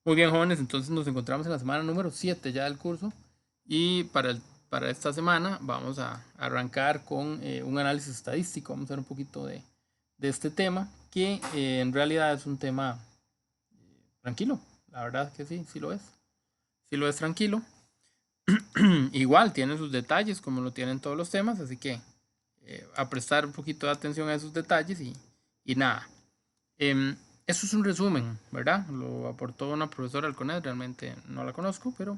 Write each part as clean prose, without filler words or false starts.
Muy bien, jóvenes, entonces nos encontramos en la semana número 7 ya del curso y para esta semana vamos a arrancar con un análisis estadístico. Vamos a ver un poquito de este tema que en realidad es un tema tranquilo. La verdad que sí, sí lo es tranquilo. Igual tiene sus detalles como lo tienen todos los temas, así que a prestar un poquito de atención a esos detalles y nada. Eso es un resumen, ¿verdad? Lo aportó una profesora del CONED, realmente no la conozco, pero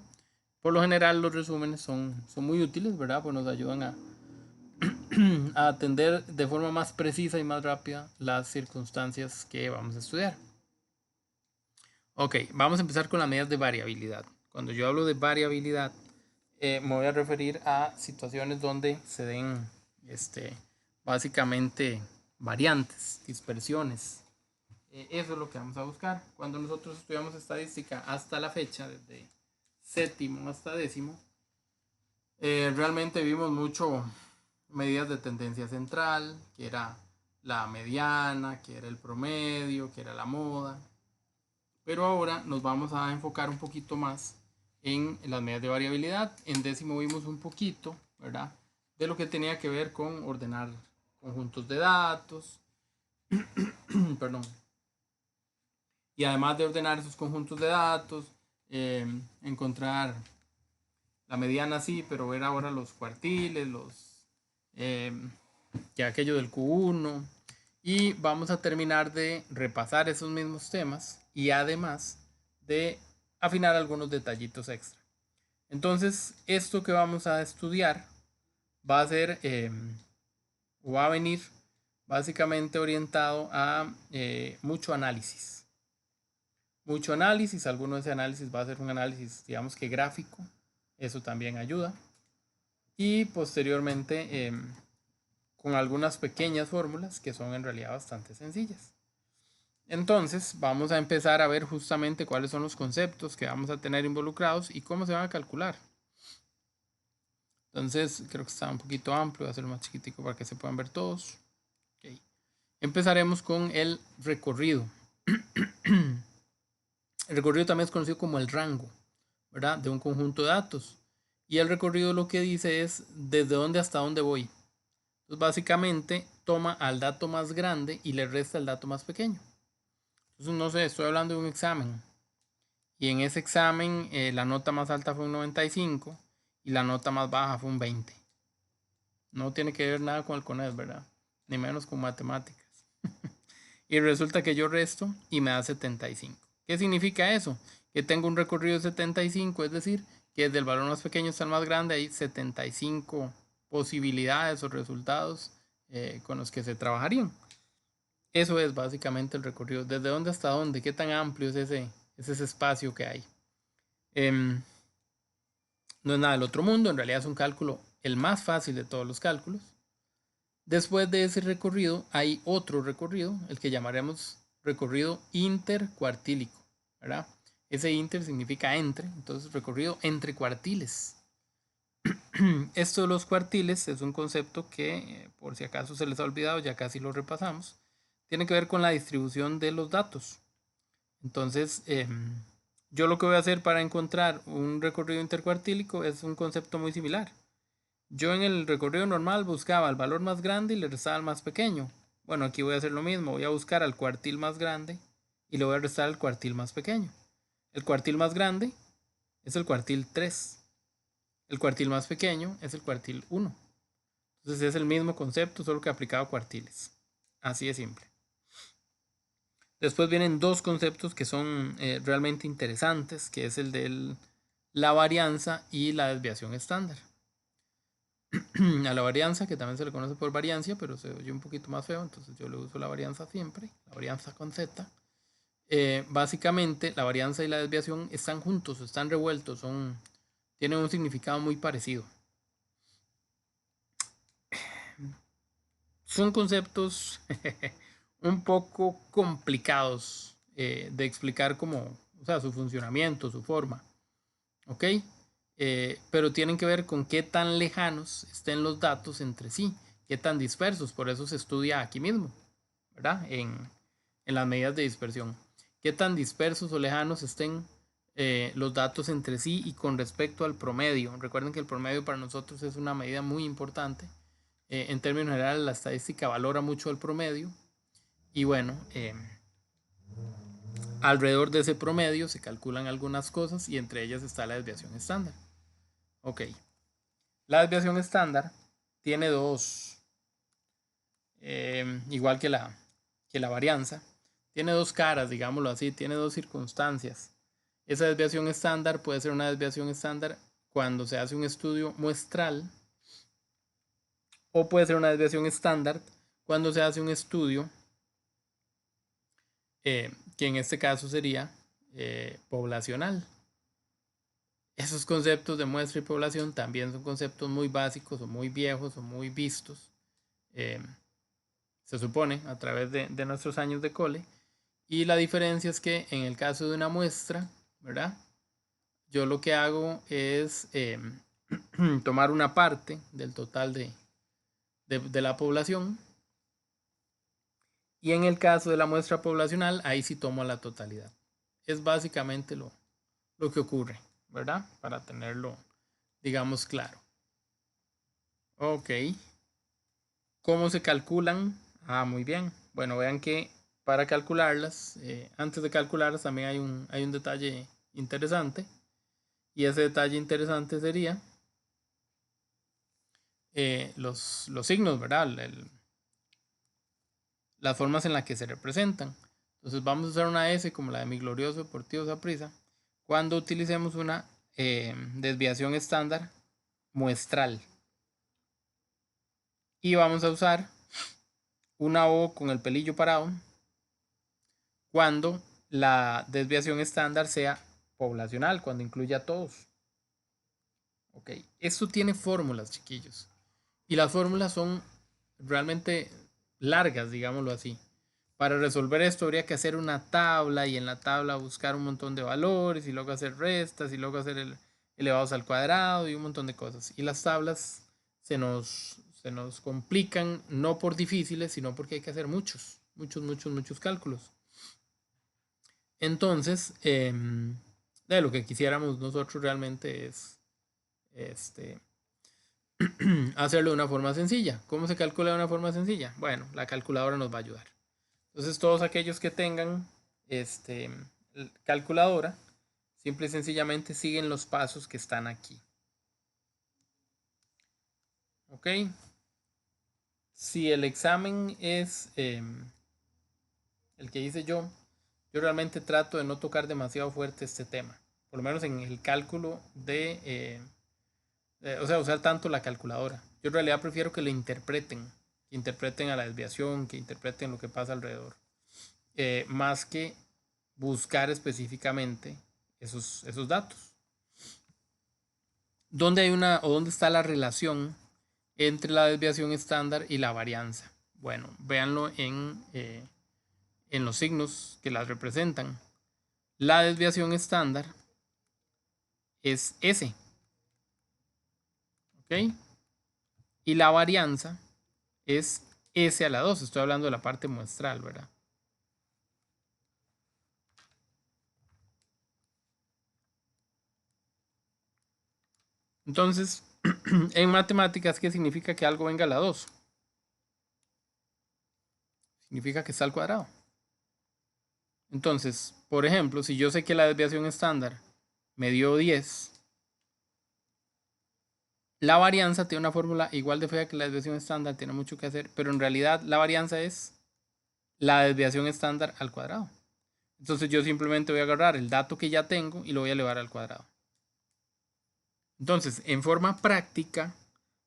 por lo general los resúmenes son muy útiles, ¿verdad? Pues nos ayudan a atender de forma más precisa y más rápida las circunstancias que vamos a estudiar. Ok, vamos a empezar con las medidas de variabilidad. Cuando yo hablo de variabilidad, me voy a referir a situaciones donde se den básicamente variantes, dispersiones. Eso es lo que vamos a buscar. Cuando nosotros estudiamos estadística hasta la fecha, desde séptimo hasta décimo, realmente vimos mucho medidas de tendencia central, que era la mediana, que era el promedio, que era la moda. Pero ahora nos vamos a enfocar un poquito más en las medidas de variabilidad. En décimo vimos un poquito, ¿verdad? De lo que tenía que ver con ordenar conjuntos de datos, perdón, y además de ordenar esos conjuntos de datos, encontrar la mediana sí, pero ver ahora los cuartiles, eh, ya aquello del Q1, y vamos a terminar de repasar esos mismos temas y además de afinar algunos detallitos extra. Entonces, esto que vamos a estudiar va a ser o va a venir básicamente orientado a mucho análisis. Mucho análisis, alguno de ese análisis va a ser un análisis, digamos que gráfico, eso también ayuda. Y posteriormente con algunas pequeñas fórmulas que son en realidad bastante sencillas. Entonces vamos a empezar a ver justamente cuáles son los conceptos que vamos a tener involucrados y cómo se van a calcular. Entonces creo que está un poquito amplio, voy a hacerlo más chiquitico para que se puedan ver todos. Okay. Empezaremos con el recorrido. El recorrido también es conocido como el rango, ¿verdad? De un conjunto de datos. Y el recorrido lo que dice es desde dónde hasta dónde voy. Entonces básicamente toma al dato más grande y le resta el dato más pequeño. Entonces no sé, estoy hablando de un examen. Y en ese examen la nota más alta fue un 95 y la nota más baja fue un 20. No tiene que ver nada con el CONED, ¿verdad? Ni menos con matemáticas. Y resulta que yo resto y me da 75. ¿Qué significa eso? Que tengo un recorrido de 75, es decir, que desde el valor más pequeño hasta el más grande hay 75 posibilidades o resultados con los que se trabajarían. Eso es básicamente el recorrido. ¿Desde dónde hasta dónde? ¿Qué tan amplio es ese espacio que hay? No es nada del otro mundo, en realidad es un cálculo el más fácil de todos los cálculos. Después de ese recorrido hay otro recorrido, el que llamaremos recorrido intercuartílico, ¿verdad? Ese inter significa entre, entonces recorrido entre cuartiles. Esto de los cuartiles es un concepto que, por si acaso se les ha olvidado, ya casi lo repasamos, tiene que ver con la distribución de los datos. Entonces, yo lo que voy a hacer para encontrar un recorrido intercuartílico es un concepto muy similar. Yo en el recorrido normal buscaba el valor más grande y le restaba al más pequeño. Bueno, aquí voy a hacer lo mismo, voy a buscar al cuartil más grande y le voy a restar al cuartil más pequeño. El cuartil más grande es el cuartil 3. El cuartil más pequeño es el cuartil 1. Entonces es el mismo concepto, solo que aplicado a cuartiles. Así de simple. Después vienen dos conceptos que son realmente interesantes, que es el de la varianza y la desviación estándar. A la varianza, que también se le conoce por variancia, pero se oye un poquito más feo, entonces yo le uso la varianza siempre, la varianza con Z. Básicamente, la varianza y la desviación están juntos, están revueltos, tienen un significado muy parecido. Son conceptos un poco complicados de explicar como, o sea, su funcionamiento, su forma, ¿ok? Pero tienen que ver con qué tan lejanos estén los datos entre sí, qué tan dispersos, por eso se estudia aquí mismo, ¿verdad? En las medidas de dispersión. qué tan dispersos o lejanos estén los datos entre sí y con respecto al promedio. Recuerden que el promedio para nosotros es una medida muy importante. En términos generales, la estadística valora mucho el promedio. Y bueno, alrededor de ese promedio se calculan algunas cosas y entre ellas está la desviación estándar. Ok. La desviación estándar tiene dos, igual que la varianza, tiene dos caras, digámoslo así, tiene dos circunstancias. Esa desviación estándar puede ser una desviación estándar cuando se hace un estudio muestral, o puede ser una desviación estándar cuando se hace un estudio que en este caso sería poblacional. Esos conceptos de muestra y población también son conceptos muy básicos o muy viejos o muy vistos, se supone, a través de nuestros años de cole. Y la diferencia es que en el caso de una muestra, ¿verdad? Yo lo que hago es tomar una parte del total de la población. Y en el caso de la muestra poblacional, ahí sí tomo la totalidad. Es básicamente lo que ocurre, ¿verdad? Para tenerlo, digamos, claro. Ok. ¿Cómo se calculan? Ah, muy bien. Bueno, vean que para calcularlas, antes de calcularlas también hay un detalle interesante. Y ese detalle interesante sería los signos, ¿verdad? Las formas en las que se representan. Entonces vamos a usar una S como la de mi glorioso Deportivo Saprissa cuando utilicemos una desviación estándar muestral. Y vamos a usar una O con el pelillo parado cuando la desviación estándar sea poblacional, cuando incluya a todos. Ok, esto tiene fórmulas, chiquillos. Y las fórmulas son realmente largas, digámoslo así. Para resolver esto habría que hacer una tabla y en la tabla buscar un montón de valores y luego hacer restas y luego hacer elevados al cuadrado y un montón de cosas. Y las tablas se nos complican no por difíciles, sino porque hay que hacer muchos cálculos. Entonces, de lo que quisiéramos nosotros realmente es hacerlo de una forma sencilla. ¿Cómo se calcula de una forma sencilla? Bueno, la calculadora nos va a ayudar. Entonces, todos aquellos que tengan calculadora, simple y sencillamente siguen los pasos que están aquí. ¿Ok? Si el examen es el que hice yo realmente trato de no tocar demasiado fuerte este tema. Por lo menos en el cálculo o sea, usar tanto la calculadora. Yo en realidad prefiero que lo interpreten, a la desviación, que interpreten lo que pasa alrededor, más que buscar específicamente esos datos. ¿Dónde hay dónde está la relación entre la desviación estándar y la varianza? Bueno, véanlo en los signos que las representan. La desviación estándar es S. ¿Ok? Y la varianza es S a la 2. Estoy hablando de la parte muestral, ¿verdad? Entonces, en matemáticas, ¿qué significa que algo venga a la 2? Significa que está al cuadrado. Entonces, por ejemplo, si yo sé que la desviación estándar me dio 10, la varianza tiene una fórmula igual de fea que la desviación estándar, tiene mucho que hacer, pero en realidad la varianza es la desviación estándar al cuadrado. Entonces yo simplemente voy a agarrar el dato que ya tengo y lo voy a elevar al cuadrado. Entonces, en forma práctica,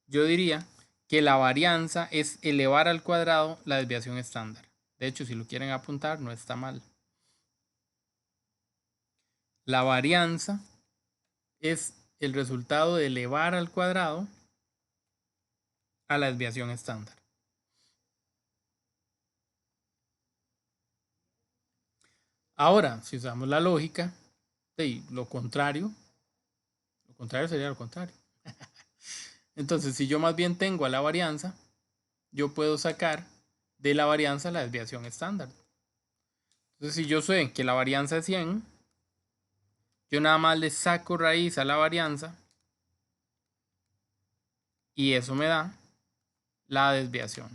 yo diría que la varianza es elevar al cuadrado la desviación estándar. De hecho, si lo quieren apuntar, no está mal. La varianza es el resultado de elevar al cuadrado a la desviación estándar. Ahora, si usamos la lógica, lo contrario sería lo contrario. Entonces, si yo más bien tengo a la varianza, yo puedo sacar de la varianza la desviación estándar. Entonces, si yo sé que la varianza es 100, yo nada más le saco raíz a la varianza y eso me da la desviación.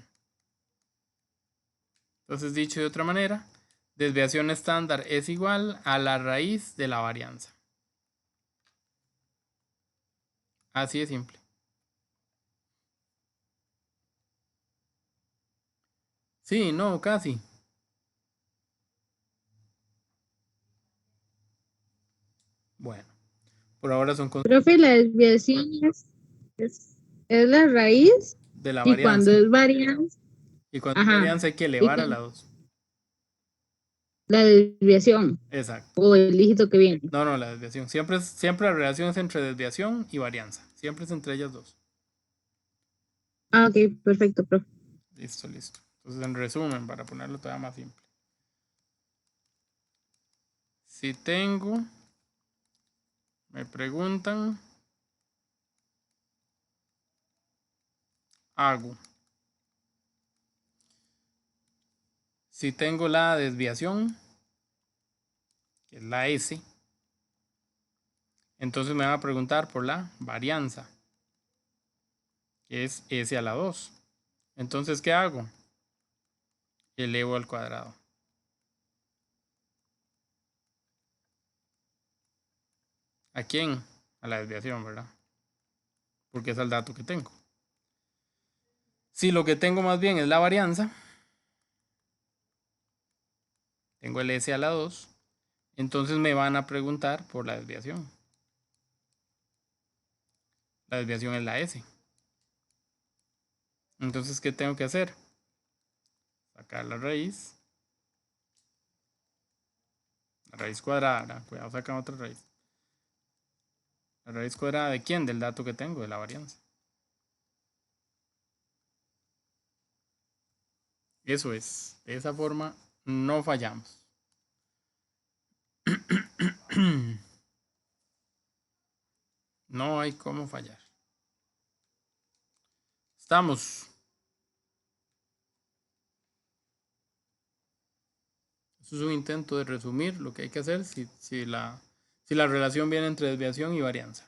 Entonces, dicho de otra manera, desviación estándar es igual a la raíz de la varianza. Así de simple. Sí, no, casi. Bueno, por ahora son cosas Profe, la desviación es la raíz de la y cuando varianza. es varianza, Y cuando es ajá, varianza hay que y elevar a la con 2. la desviación Exacto. o el dígito que viene. No, no, la desviación. Siempre la relación es entre desviación y varianza. Siempre es entre ellas dos. Ah, ok, perfecto, profe. Listo, listo. Entonces, en resumen, para ponerlo todavía más simple. Si tengo, me preguntan, hago. Si tengo la desviación, que es la S, entonces me van a preguntar por la varianza, que es S a la 2. Entonces, ¿qué hago? Elevo al cuadrado. ¿A quién? A la desviación, ¿verdad? Porque es el dato que tengo. Si lo que tengo más bien es la varianza, tengo el S a la 2, entonces me van a preguntar por la desviación. La desviación es la S. Entonces, ¿qué tengo que hacer? Sacar la raíz cuadrada. Cuidado, sacan otra raíz. ¿La raíz cuadrada de quién? Del dato que tengo, de la varianza. Eso es. De esa forma no fallamos. No hay cómo fallar. Estamos. Eso es un intento de resumir lo que hay que hacer si la relación viene entre desviación y varianza.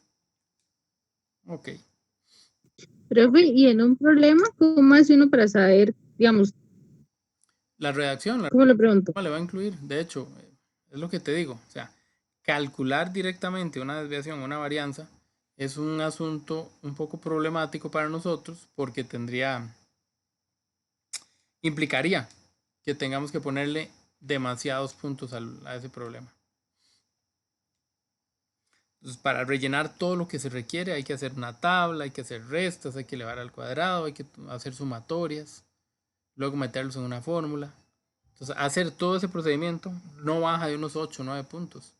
Ok. Profe, y en un problema, ¿cómo hace uno para saber, digamos, La redacción cómo le pregunto? le va a incluir, de hecho, es lo que te digo. O sea, calcular directamente una desviación o una varianza es un asunto un poco problemático para nosotros porque implicaría que tengamos que ponerle demasiados puntos a ese problema. Entonces, para rellenar todo lo que se requiere hay que hacer una tabla, hay que hacer restas, hay que elevar al cuadrado, hay que hacer sumatorias, luego meterlos en una fórmula. Entonces, hacer todo ese procedimiento no baja de unos 8 o 9 puntos.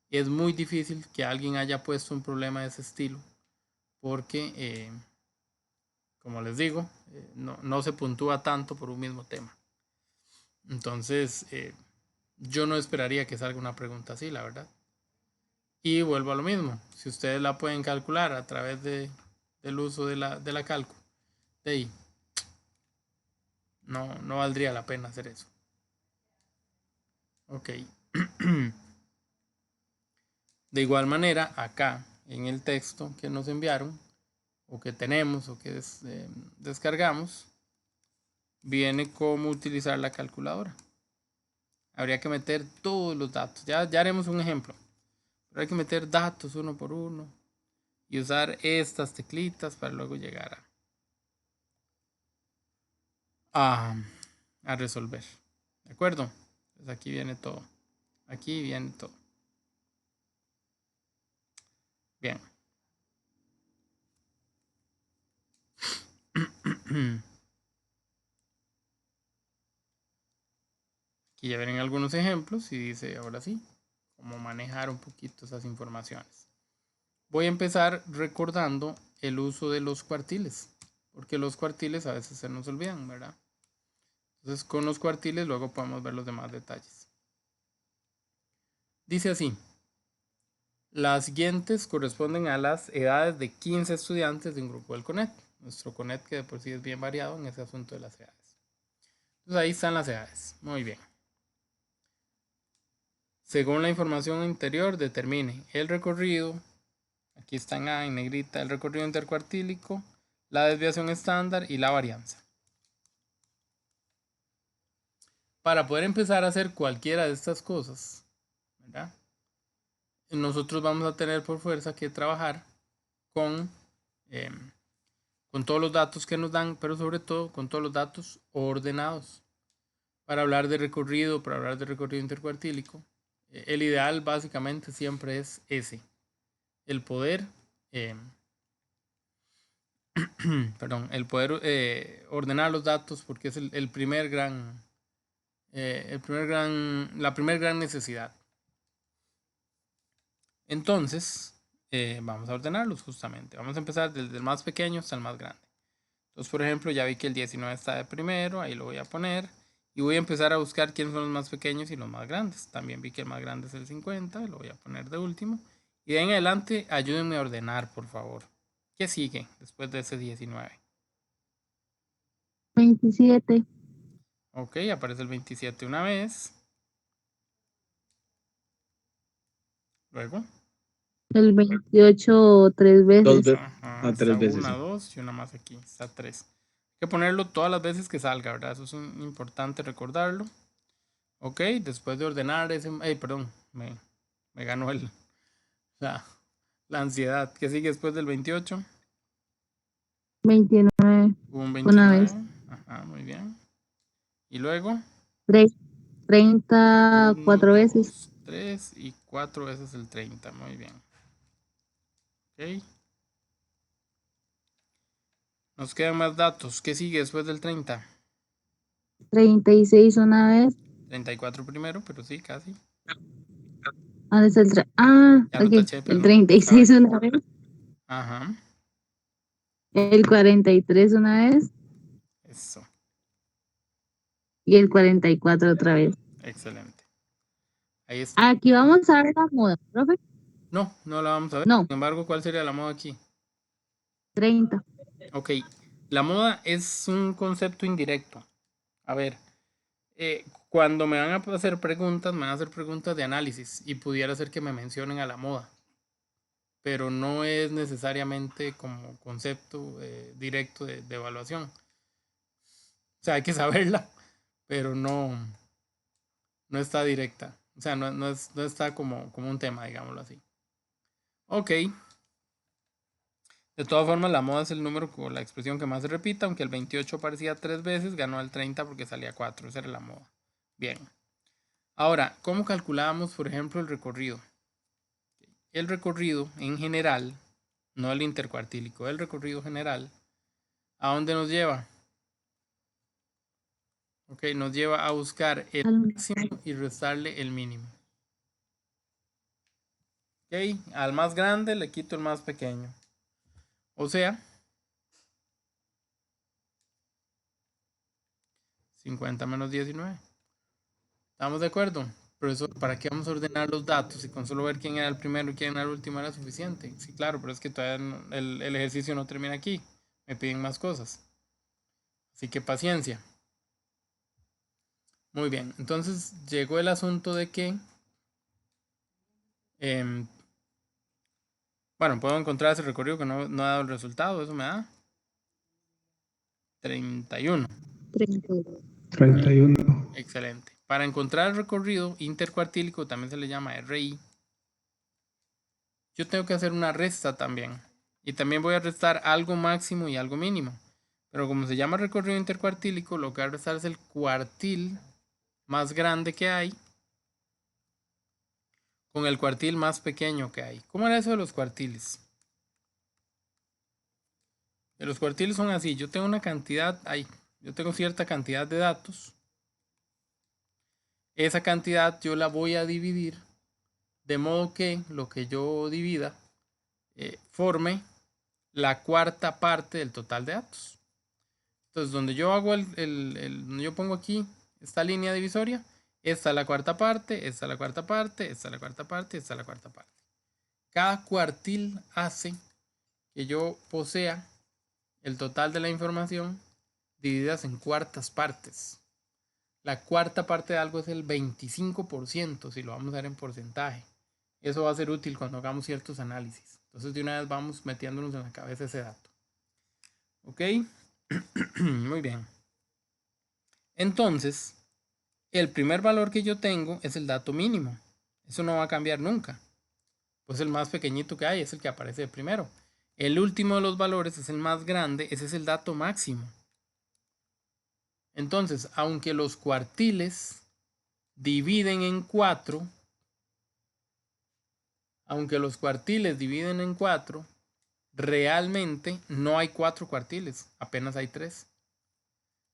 Y es muy difícil que alguien haya puesto un problema de ese estilo porque, como les digo, no se puntúa tanto por un mismo tema. Entonces, yo no esperaría que salga una pregunta así, la verdad. Y vuelvo a lo mismo. Si ustedes la pueden calcular a través del uso de la calco, de ahí, no valdría la pena hacer eso. Ok. De igual manera, acá en el texto que nos enviaron, o que tenemos, o que descargamos, viene cómo utilizar la calculadora. Habría que meter todos los datos. Ya haremos un ejemplo. Pero hay que meter datos uno por uno y usar estas teclitas para luego llegar a resolver. ¿De acuerdo? Pues aquí viene todo. Aquí viene todo. Bien. Aquí ya ven algunos ejemplos y dice ahora sí, cómo manejar un poquito esas informaciones. Voy a empezar recordando el uso de los cuartiles, porque los cuartiles a veces se nos olvidan, ¿verdad? Entonces con los cuartiles luego podemos ver los demás detalles. Dice así, las siguientes corresponden a las edades de 15 estudiantes de un grupo del CONET. Nuestro CONET que de por sí es bien variado en ese asunto de las edades. Entonces ahí están las edades. Muy bien. según la información anterior, determine el recorrido, aquí está en A en negrita, el recorrido intercuartílico, la desviación estándar y la varianza. Para poder empezar a hacer cualquiera de estas cosas, ¿verdad? Nosotros vamos a tener por fuerza que trabajar con todos los datos que nos dan, pero sobre todo con todos los datos ordenados. Para hablar de recorrido, para hablar de recorrido intercuartílico, el ideal básicamente siempre es ese, el poder, el poder ordenar los datos, porque es la primera gran necesidad. Entonces, vamos a ordenarlos justamente. Vamos a empezar desde el más pequeño hasta el más grande. Entonces, por ejemplo, ya vi que el 19 está de primero, ahí lo voy a poner. Y voy a empezar a buscar quiénes son los más pequeños y los más grandes. También vi que el más grande es el 50, lo voy a poner de último. Y de ahí en adelante, ayúdenme a ordenar, por favor. ¿Qué sigue después de ese 19? 27. Ok, aparece el 27 una vez. Luego. El 28 3 veces. Ajá, Tres está veces. una, Sí. dos y una más aquí. Está 3. Hay que ponerlo todas las veces que salga, ¿verdad? Eso es importante recordarlo. Ok, después de ordenar ese... perdón, me ganó la ansiedad. ¿Qué sigue después del 28? 29. Hubo un Una vez. 29. Ajá, muy bien. Y luego... 30 1, 4 veces. 2, 3 y 4 veces el 30. Muy bien. Ok. Nos quedan más datos. ¿Qué sigue después del 30? 36 una vez. 34 primero, pero sí, casi. ¿Dónde está el Ya lo aquí. taché, pero El no me 36 sabe. una vez. Ajá. El 43 una vez. Eso. Y el 44 otra vez. Excelente. Ahí está. Aquí vamos a ver la moda, profe. No, no la vamos a ver. No, Sin embargo, ¿cuál sería la moda aquí? 30. Ok. La moda es un concepto indirecto. A ver, cuando me van a hacer preguntas, me van a hacer preguntas de análisis y pudiera ser que me mencionen a la moda, pero no es necesariamente como concepto directo de evaluación. O sea, hay que saberla, pero no está directa. O sea, no está como un tema, digámoslo así. Ok. De todas formas, la moda es el número con la expresión que más se repita, aunque el 28 aparecía 3 veces, ganó el 30 porque salía 4. Esa era la moda. Bien. Ahora, ¿cómo calculábamos, por ejemplo, el recorrido? El recorrido en general, no el intercuartílico, el recorrido general, ¿a dónde nos lleva? Ok, nos lleva a buscar el máximo y restarle el mínimo. Ok, al más grande le quito el más pequeño. O sea, 50 menos 19. ¿Estamos de acuerdo? Profesor, ¿para qué vamos a ordenar los datos? Y con solo ver quién era el primero y quién era el último era suficiente. Sí, claro, pero es que todavía el ejercicio no termina aquí. Me piden más cosas. Así que paciencia. Muy bien, entonces llegó el asunto de que, bueno, puedo encontrar ese recorrido que no ha dado el resultado, eso me da 31. 31. Excelente. Para encontrar el recorrido intercuartílico, también se le llama RI, yo tengo que hacer una resta también. Y también voy a restar algo máximo y algo mínimo. Pero como se llama recorrido intercuartílico, lo que voy a restar es el cuartil más grande que hay con el cuartil más pequeño que hay. ¿Cómo era eso de los cuartiles? Los cuartiles son así. Yo tengo una cantidad, yo tengo cierta cantidad de datos. Esa cantidad yo la voy a dividir de modo que lo que yo divida forme la cuarta parte del total de datos. Entonces, donde yo hago donde yo pongo aquí esta línea divisoria, esta es la cuarta parte, esta es la cuarta parte, esta es la cuarta parte, esta es la cuarta parte. Cada cuartil hace que yo posea el total de la información divididas en cuartas partes. La cuarta parte de algo es el 25%, si lo vamos a ver en porcentaje. Eso va a ser útil cuando hagamos ciertos análisis. Entonces de una vez vamos metiéndonos en la cabeza ese dato. ¿Ok? Muy bien. Entonces, el primer valor que yo tengo es el dato mínimo. Eso no va a cambiar nunca. Pues el más pequeñito que hay es el que aparece de primero. El último de los valores es el más grande, ese es el dato máximo. Entonces, aunque los cuartiles dividen en 4, realmente no hay 4 cuartiles, apenas hay 3.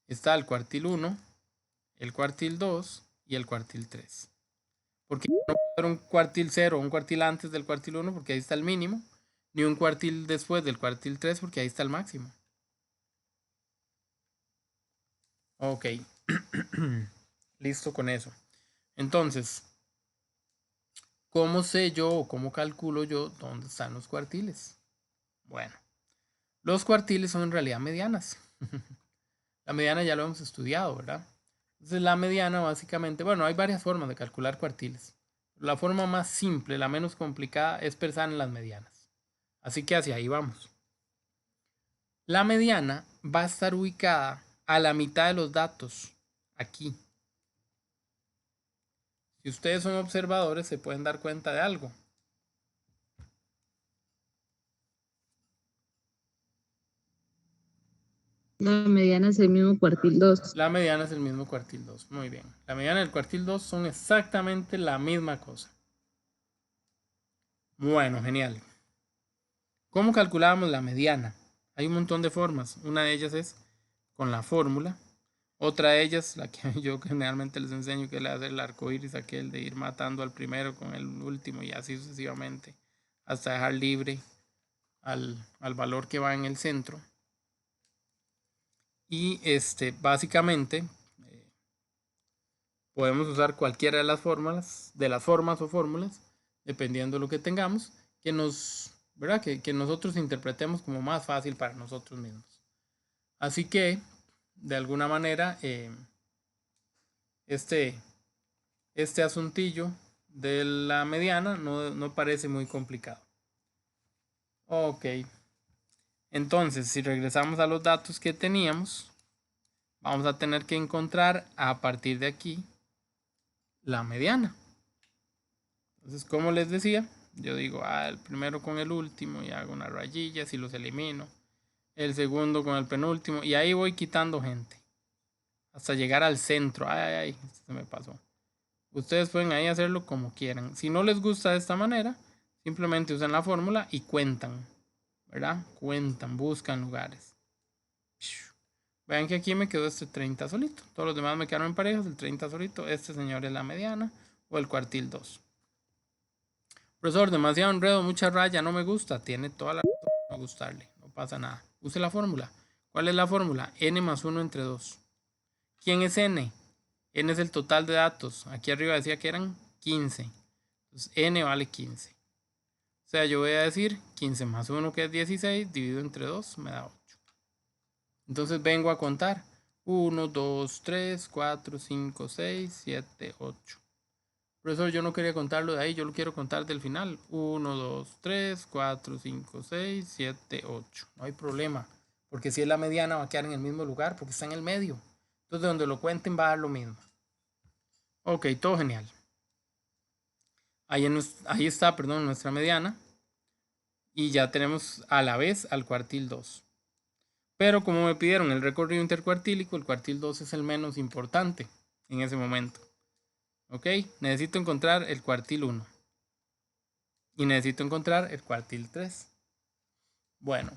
Está el cuartil 1, el cuartil 2 y el cuartil 3. Porque no puede haber un cuartil 0 o un cuartil antes del cuartil 1 porque ahí está el mínimo, ni un cuartil después del cuartil 3 porque ahí está el máximo. Ok, listo con eso. Entonces, ¿cómo sé yo o cómo calculo yo dónde están los cuartiles? Bueno, los cuartiles son en realidad medianas. La mediana ya lo hemos estudiado, ¿verdad? Entonces la mediana básicamente, bueno, hay varias formas de calcular cuartiles. La forma más simple, la menos complicada, es pensar en las medianas. Así que hacia ahí vamos. La mediana va a estar ubicada a la mitad de los datos, aquí. Si ustedes son observadores, se pueden dar cuenta de algo. La mediana es el mismo cuartil 2. La mediana es el mismo cuartil 2. Muy bien. La mediana y el cuartil 2 son exactamente la misma cosa. Bueno, genial. ¿Cómo calculábamos la mediana? Hay un montón de formas. Una de ellas es con la fórmula. Otra de ellas, la que yo generalmente les enseño, que es la del arco iris, aquel de ir matando al primero con el último y así sucesivamente, hasta dejar libre al valor que va en el centro. Y básicamente podemos usar cualquiera de las formas o fórmulas, dependiendo de lo que tengamos, que nos, ¿verdad? Que nosotros interpretemos como más fácil para nosotros mismos. Así que, de alguna manera, este asuntillo de la mediana no parece muy complicado. Ok. Entonces, si regresamos a los datos que teníamos, vamos a tener que encontrar a partir de aquí la mediana. Entonces, como les decía, yo digo, el primero con el último y hago unas rayillas y los elimino. El segundo con el penúltimo y ahí voy quitando gente hasta llegar al centro. Ay, se me pasó. Ustedes pueden ahí hacerlo como quieran. Si no les gusta de esta manera, simplemente usan la fórmula y cuentan, ¿verdad? Cuentan, buscan lugares. Vean que aquí me quedó este 30 solito. Todos los demás me quedaron en parejas, el 30 solito. Este señor es la mediana o el cuartil 2. Profesor, demasiado enredo, mucha raya, no me gusta. Tiene toda la razón de no gustarle, no pasa nada. Use la fórmula. ¿Cuál es la fórmula? N más 1 entre 2. ¿Quién es N? N es el total de datos. Aquí arriba decía que eran 15. Entonces N vale 15. O sea, yo voy a decir 15 más 1 que es 16, dividido entre 2 me da 8. Entonces vengo a contar. 1, 2, 3, 4, 5, 6, 7, 8. Profesor, yo no quería contarlo de ahí, yo lo quiero contar del final. 1, 2, 3, 4, 5, 6, 7, 8. No hay problema, porque si es la mediana va a quedar en el mismo lugar, porque está en el medio. Entonces, de donde lo cuenten va a dar lo mismo. Ok, todo genial. Ahí está, nuestra mediana. Y ya tenemos a la vez al cuartil 2. Pero como me pidieron el recorrido intercuartílico, el cuartil 2 es el menos importante en ese momento. Ok, necesito encontrar el cuartil 1. Y necesito encontrar el cuartil 3. Bueno,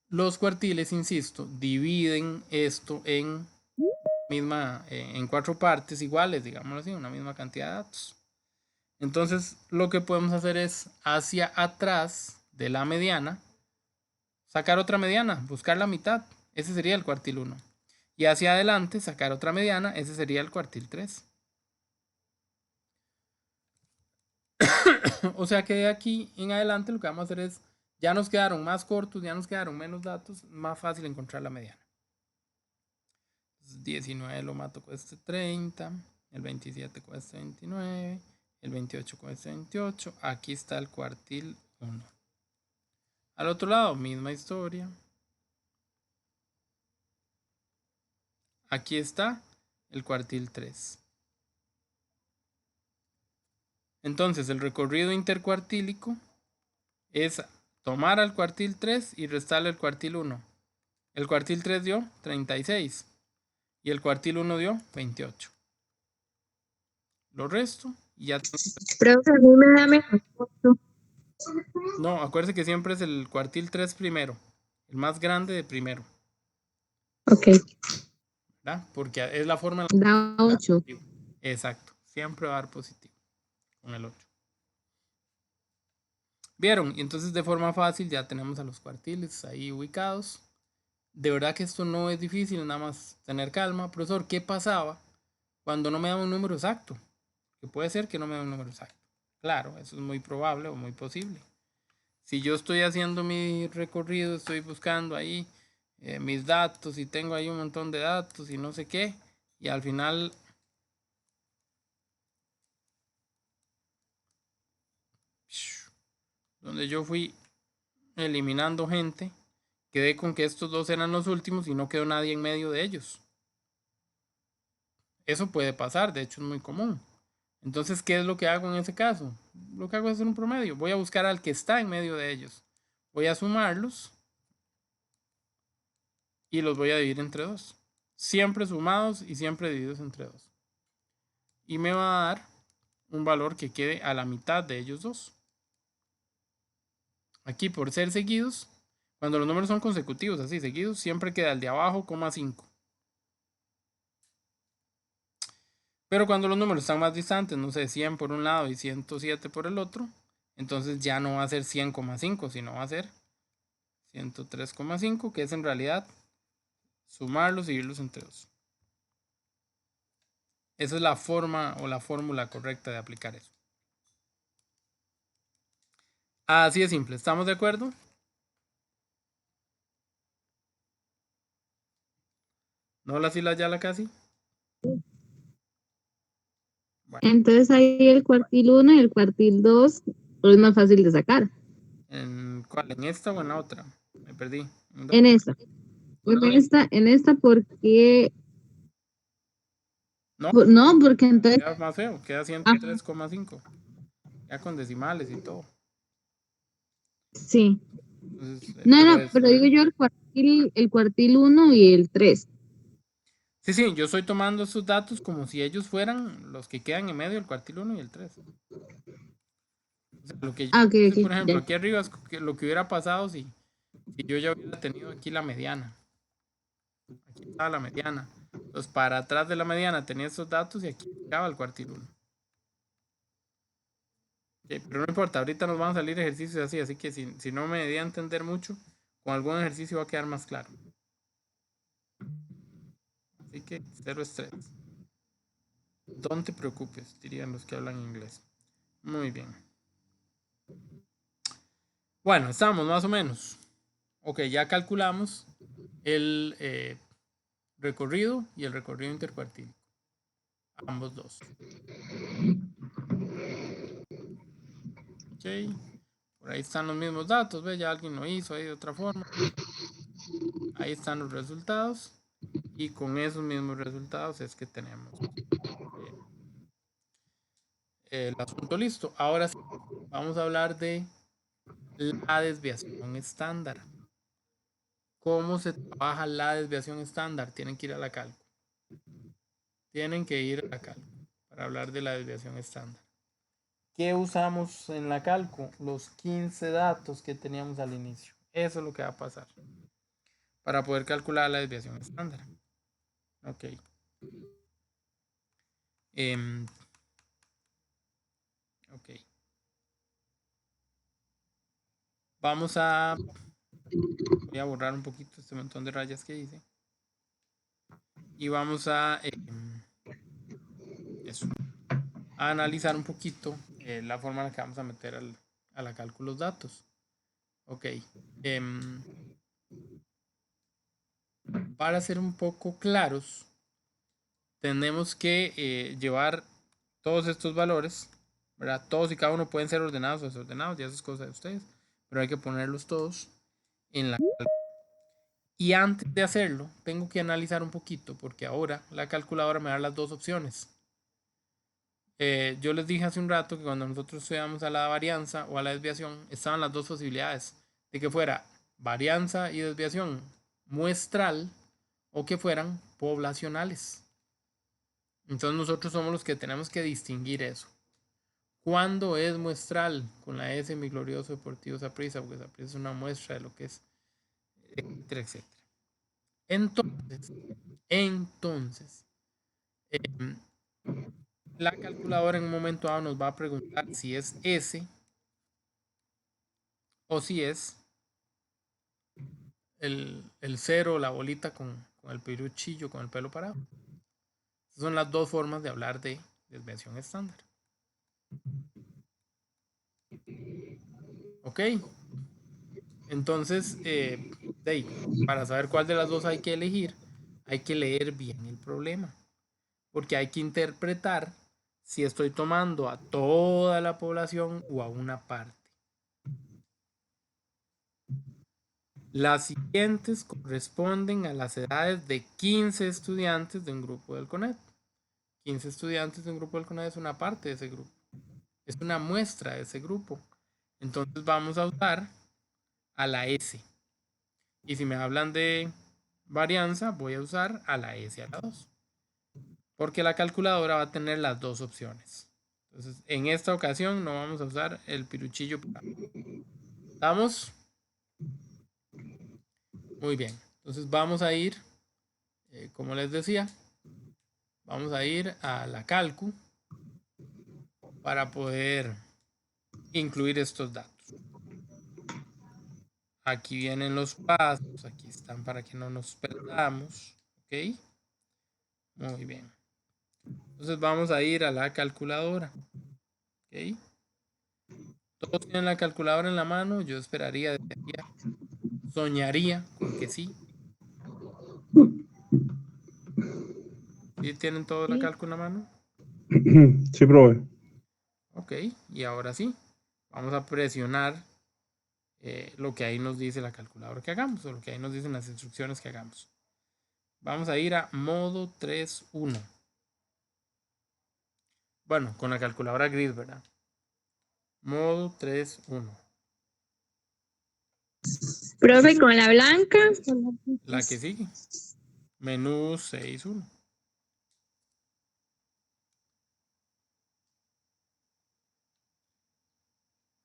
los cuartiles, insisto, dividen esto en 4 partes iguales, digámoslo así, una misma cantidad de datos. Entonces, lo que podemos hacer es hacia atrás de la mediana, sacar otra mediana, buscar la mitad. Ese sería el cuartil 1. Y hacia adelante, sacar otra mediana, ese sería el cuartil 3. O sea que de aquí en adelante lo que vamos a hacer es, ya nos quedaron más cortos, ya nos quedaron menos datos, más fácil encontrar la mediana. 19 lo mato con este 30, el 27 con este 29, el 28 con este 28. Aquí está el cuartil 1. Al otro lado, misma historia. Aquí está el cuartil 3. Entonces, el recorrido intercuartílico es tomar al cuartil 3 y restarle el cuartil 1. El cuartil 3 dio 36 y el cuartil 1 dio 28. Lo resto y ya. Pero a mí me da menos. No, acuérdense que siempre es el cuartil 3 primero. El más grande de primero. Ok. ¿Verdad? Porque es la forma. Da 8. Exacto. Siempre va a dar positivo con el 8. ¿Vieron? Y entonces de forma fácil ya tenemos a los cuartiles ahí ubicados. De verdad que esto no es difícil, nada más tener calma. Profesor, ¿qué pasaba cuando no me da un número exacto? Que puede ser que no me da un número exacto. Claro, eso es muy probable o muy posible. Si yo estoy haciendo mi recorrido, estoy buscando ahí mis datos y tengo ahí un montón de datos y no sé qué, y al final donde yo fui eliminando gente, quedé con que estos dos eran los últimos y no quedó nadie en medio de ellos. Eso puede pasar, de hecho es muy común. Entonces, ¿qué es lo que hago en ese caso? Lo que hago es hacer un promedio. Voy a buscar al que está en medio de ellos. Voy a sumarlos y los voy a dividir entre 2. Siempre sumados y siempre divididos entre 2. Y me va a dar un valor que quede a la mitad de ellos dos. Aquí por ser seguidos, cuando los números son consecutivos, así seguidos, siempre queda el de abajo, 5. Pero cuando los números están más distantes, no sé, 100 por un lado y 107 por el otro, entonces ya no va a ser 100,5, sino va a ser 103,5, que es en realidad sumarlos y dividirlos entre 2. Esa es la forma o la fórmula correcta de aplicar eso. Así de simple, ¿estamos de acuerdo? ¿No la fila ya la casi? Bueno, Entonces ahí el cuartil 1 y el cuartil 2 es más fácil de sacar. ¿en cuál? ¿En esta o en la otra? Me perdí. En esta. En esta porque... No, No, porque entonces... queda más feo, queda Ah, 103,5. Ya con decimales y todo. sí. Entonces, No, no, pero digo yo el cuartil 1 y el 3. sí, sí, yo estoy tomando estos datos como si ellos fueran los que quedan en medio del cuartil 1 y el 3. O sea, lo que yo Ah, ok, hice, ok, por ejemplo, ya. aquí arriba es lo que hubiera pasado si yo ya hubiera tenido aquí la mediana. Aquí estaba la mediana. Entonces, para atrás de la mediana tenía estos datos y aquí llegaba el cuartil 1. Okay, pero no importa, ahorita nos van a salir ejercicios así que si no me di a entender mucho, con algún ejercicio va a quedar más claro. Así que cero estrés. No te preocupes, dirían los que hablan inglés. Muy bien. Bueno, estamos más o menos. Ok, ya calculamos el recorrido y el recorrido intercuartílico. Ambos dos. Ok. Por ahí están los mismos datos. ¿Ve? Ya alguien lo hizo ahí de otra forma. Ahí están los resultados. Y con esos mismos resultados es que tenemos el asunto listo. Ahora sí, vamos a hablar de la desviación estándar. ¿Cómo se trabaja la desviación estándar? Tienen que ir a la cálculo. Tienen que ir a la cálculo para hablar de la desviación estándar. ¿Qué usamos en la cálculo? Los 15 datos que teníamos al inicio. Eso es lo que va a pasar para poder calcular la desviación estándar. Ok. Ok. Vamos a... Voy a borrar un poquito este montón de rayas que hice. Y vamos a... eso. A analizar un poquito la forma en la que vamos a meter a la cálculo los datos. Ok. Para ser un poco claros, tenemos que llevar todos estos valores, ¿verdad? Todos y cada uno pueden ser ordenados o desordenados, ya eso es cosa de ustedes, pero hay que ponerlos todos en la calculadora. Y antes de hacerlo, tengo que analizar un poquito, porque ahora la calculadora me da las dos opciones. Yo les dije hace un rato que cuando nosotros estudiamos a la varianza o a la desviación, estaban las dos posibilidades, de que fuera varianza y desviación muestral o que fueran poblacionales. Entonces nosotros somos los que tenemos que distinguir eso. ¿Cuándo es muestral? Con la S, mi glorioso Deportivo Saprissa, porque Saprissa es una muestra de lo que es, etcétera, etcétera. Entonces, la calculadora en un momento dado nos va a preguntar si es S o si es el cero, la bolita con el peluchillo, con el pelo parado. Esas son las dos formas de hablar de desviación estándar. Ok. Entonces, para saber cuál de las dos hay que elegir, hay que leer bien el problema. Porque hay que interpretar si estoy tomando a toda la población o a una parte. Las siguientes corresponden a las edades de 15 estudiantes de un grupo del CONET. 15 estudiantes de un grupo del CONET es una parte de ese grupo. Es una muestra de ese grupo. Entonces vamos a usar a la S. Y si me hablan de varianza, voy a usar a la S a la 2. Porque la calculadora va a tener las dos opciones. Entonces, en esta ocasión no vamos a usar el piruchillo. ¿Estamos? Muy bien. Entonces vamos a ir, como les decía, vamos a ir a la calcu para poder incluir estos datos. Aquí vienen los pasos, aquí están para que no nos perdamos. ¿Ok? Muy bien. Entonces vamos a ir a la calculadora. ¿Ok? Todos tienen la calculadora en la mano. Yo esperaría, soñaría con que sí. ¿Sí tienen toda la cálculo en la mano? Sí, profe. Ok, y ahora sí. Vamos a presionar lo que ahí nos dice la calculadora que hagamos, o lo que ahí nos dicen las instrucciones que hagamos. Vamos a ir a modo 3.1. Bueno, con la calculadora gris, ¿verdad? Modo 3.1. Profe, con la blanca. La que sigue. Menú 6.1.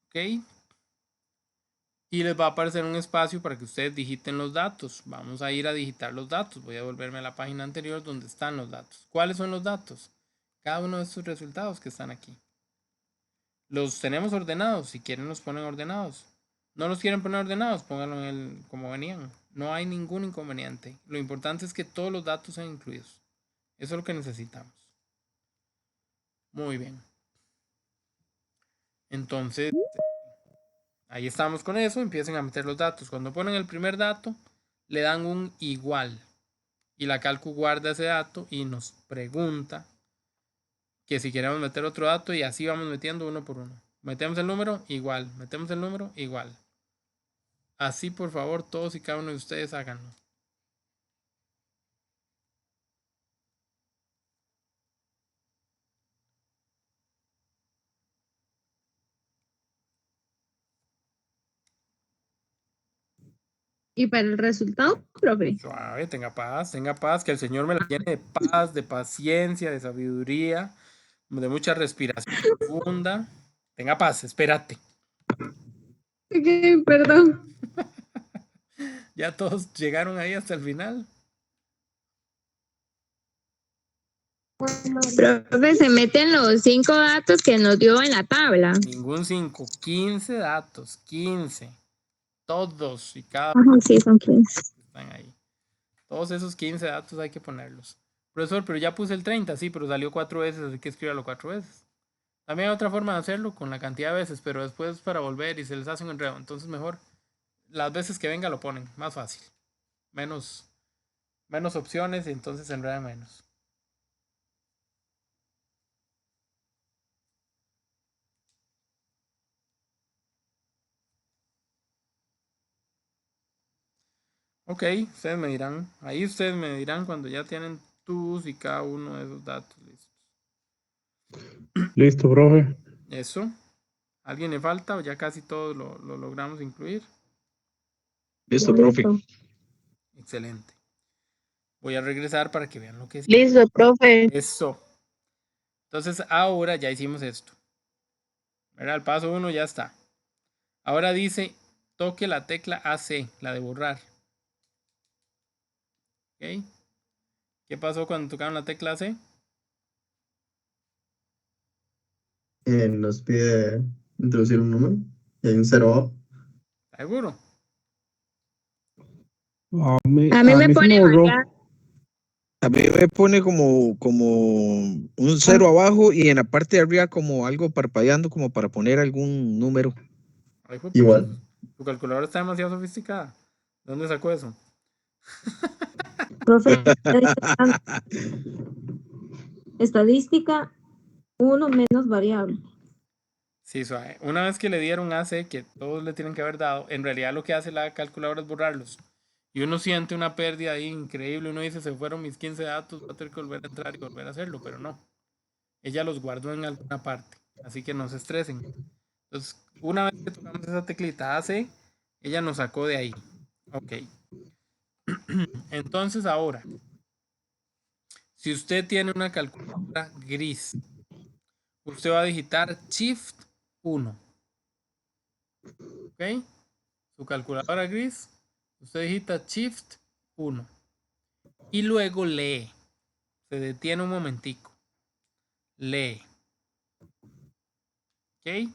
Ok. Y les va a aparecer un espacio para que ustedes digiten los datos. Vamos a ir a digitar los datos. Voy a volverme a la página anterior donde están los datos. ¿Cuáles son los datos? Cada uno de estos resultados que están aquí. Los tenemos ordenados. Si quieren los ponen ordenados. No los quieren poner ordenados, pónganlo como venían. No hay ningún inconveniente. Lo importante es que todos los datos sean incluidos. Eso es lo que necesitamos. Muy bien. Entonces, ahí estamos con eso. Empiecen a meter los datos. Cuando ponen el primer dato, le dan un igual. Y la calcu guarda ese dato y nos pregunta que si queremos meter otro dato y así vamos metiendo uno por uno. Metemos el número, igual. Metemos el número, igual. Así, por favor, todos y cada uno de ustedes háganlo. ¿Y para el resultado, profe? Suave, tenga paz, que el Señor me la llene de paz, de paciencia, de sabiduría, de mucha respiración profunda. Tenga paz, espérate. Ok, perdón. Ya todos llegaron ahí hasta el final. Profe, se meten los 5 datos que nos dio en la tabla. Ningún 5, 15 datos, 15. Todos y cada Ajá, sí, son 15. están ahí. Todos esos 15 datos hay que ponerlos. Profesor, pero ya puse el 30, sí, pero salió 4 veces, así que escríbalo 4 veces. También hay otra forma de hacerlo con la cantidad de veces, pero después para volver y se les hace un enredo. Entonces mejor las veces que venga lo ponen, más fácil. Menos opciones y entonces se enredan menos. Ok, ustedes me dirán. Ahí ustedes me dirán cuando ya tienen todos y cada uno de esos datos listos. Listo, profe. Eso. ¿Alguien le falta o ya casi todos lo logramos incluir? Listo, profe. Listo. Excelente. Voy a regresar para que vean lo que es. Listo, profe. Eso. Entonces ahora ya hicimos esto. ¿Verdad? El paso 1 ya está. Ahora dice, toque la tecla AC, la de borrar. ¿Ok? ¿Qué pasó cuando tocaron la tecla AC? Nos pide introducir un número y hay un 0 abajo. ¿Seguro? A mí A mí me se pone borró. variable. A mí me pone como un 0 abajo y en la parte de arriba como algo parpadeando como para poner algún número. Ay, fue Igual. tu calculadora está demasiado sofisticada. ¿De dónde sacó eso? Profe, estadística 1 menos variable. Sí, suave. Una vez que le dieron AC, que todos le tienen que haber dado, en realidad lo que hace la calculadora es borrarlos. Y uno siente una pérdida ahí increíble. Uno dice, se fueron mis 15 datos, voy a tener que volver a entrar y volver a hacerlo, pero no. Ella los guardó en alguna parte. Así que no se estresen. Entonces, una vez que tocamos esa teclita AC, ella nos sacó de ahí. Ok. Entonces ahora, si usted tiene una calculadora gris, usted va a digitar Shift 1. ¿Ok? Su calculadora gris, usted digita Shift 1. Y luego lee. Se detiene un momentico. Lee. ¿Ok?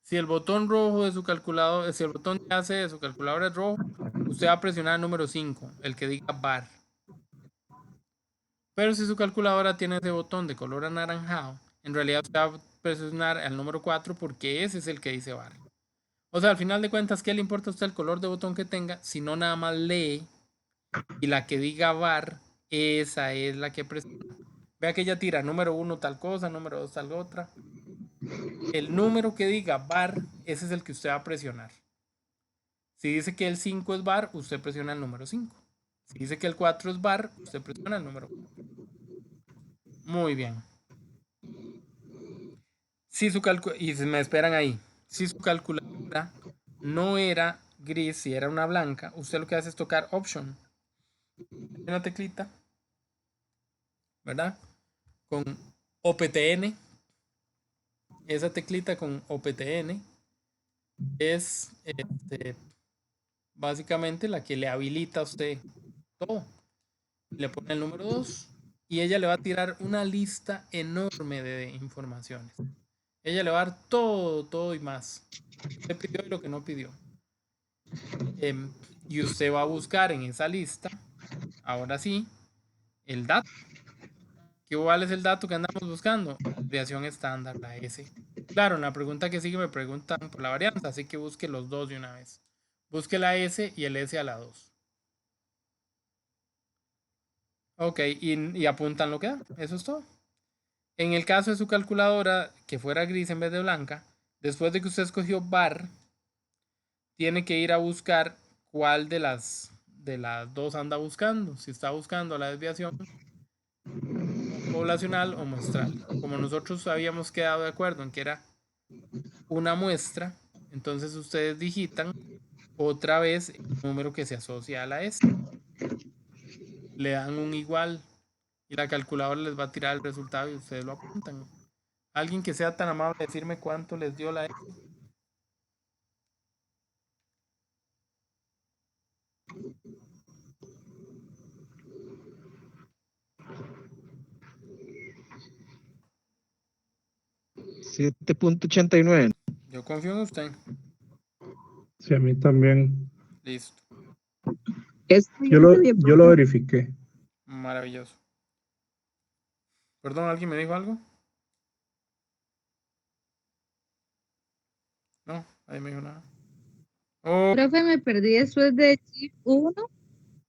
Si el botón rojo de su calculadora, si el botón de AC de su calculadora es rojo, usted va a presionar el número 5, el que diga bar. Pero si su calculadora tiene ese botón de color anaranjado, en realidad usted va a presionar el número 4 porque ese es el que dice bar. O sea, al final de cuentas, ¿qué le importa a usted el color de botón que tenga? Si no, nada más lee y la que diga bar, esa es la que presiona. Vea que ella tira número 1 tal cosa, número 2 tal otra. El número que diga bar, ese es el que usted va a presionar. Si dice que el 5 es bar, usted presiona el número 5. Si dice que el 4 es bar, usted presiona el número 4. Muy bien. Si su y me esperan ahí. Si su calculadora no era gris, si era una blanca, usted lo que hace es tocar Option. Una teclita, ¿verdad? Con OPTN. Esa teclita con OPTN es básicamente la que le habilita a usted todo. Le pone el número 2 y ella le va a tirar una lista enorme de informaciones. Ella le va a dar todo y más. Usted pidió y lo que no pidió. Y usted va a buscar en esa lista, ahora sí, el dato. ¿Cuál es el dato que andamos buscando? La abreviación estándar, la S. Claro, en la pregunta que sigue me preguntan por la varianza, así que busque los dos de una vez. Busque la S y el S a la 2. Ok, y apuntan lo que da. Eso es todo. En el caso de su calculadora, que fuera gris en vez de blanca, después de que usted escogió bar, tiene que ir a buscar cuál de las dos anda buscando. Si está buscando la desviación poblacional o muestral. Como nosotros habíamos quedado de acuerdo en que era una muestra, entonces ustedes digitan otra vez el número que se asocia a la S. Le dan un igual y la calculadora les va a tirar el resultado y ustedes lo apuntan. Alguien que sea tan amable de decirme cuánto les dio la S. $7.89. Yo confío en usted. Sí, a mí también. Listo. Yo lo verifiqué. Maravilloso. Perdón, ¿alguien me dijo algo? No, nadie me dijo nada. Oh, Profe, me perdí después de Shift 1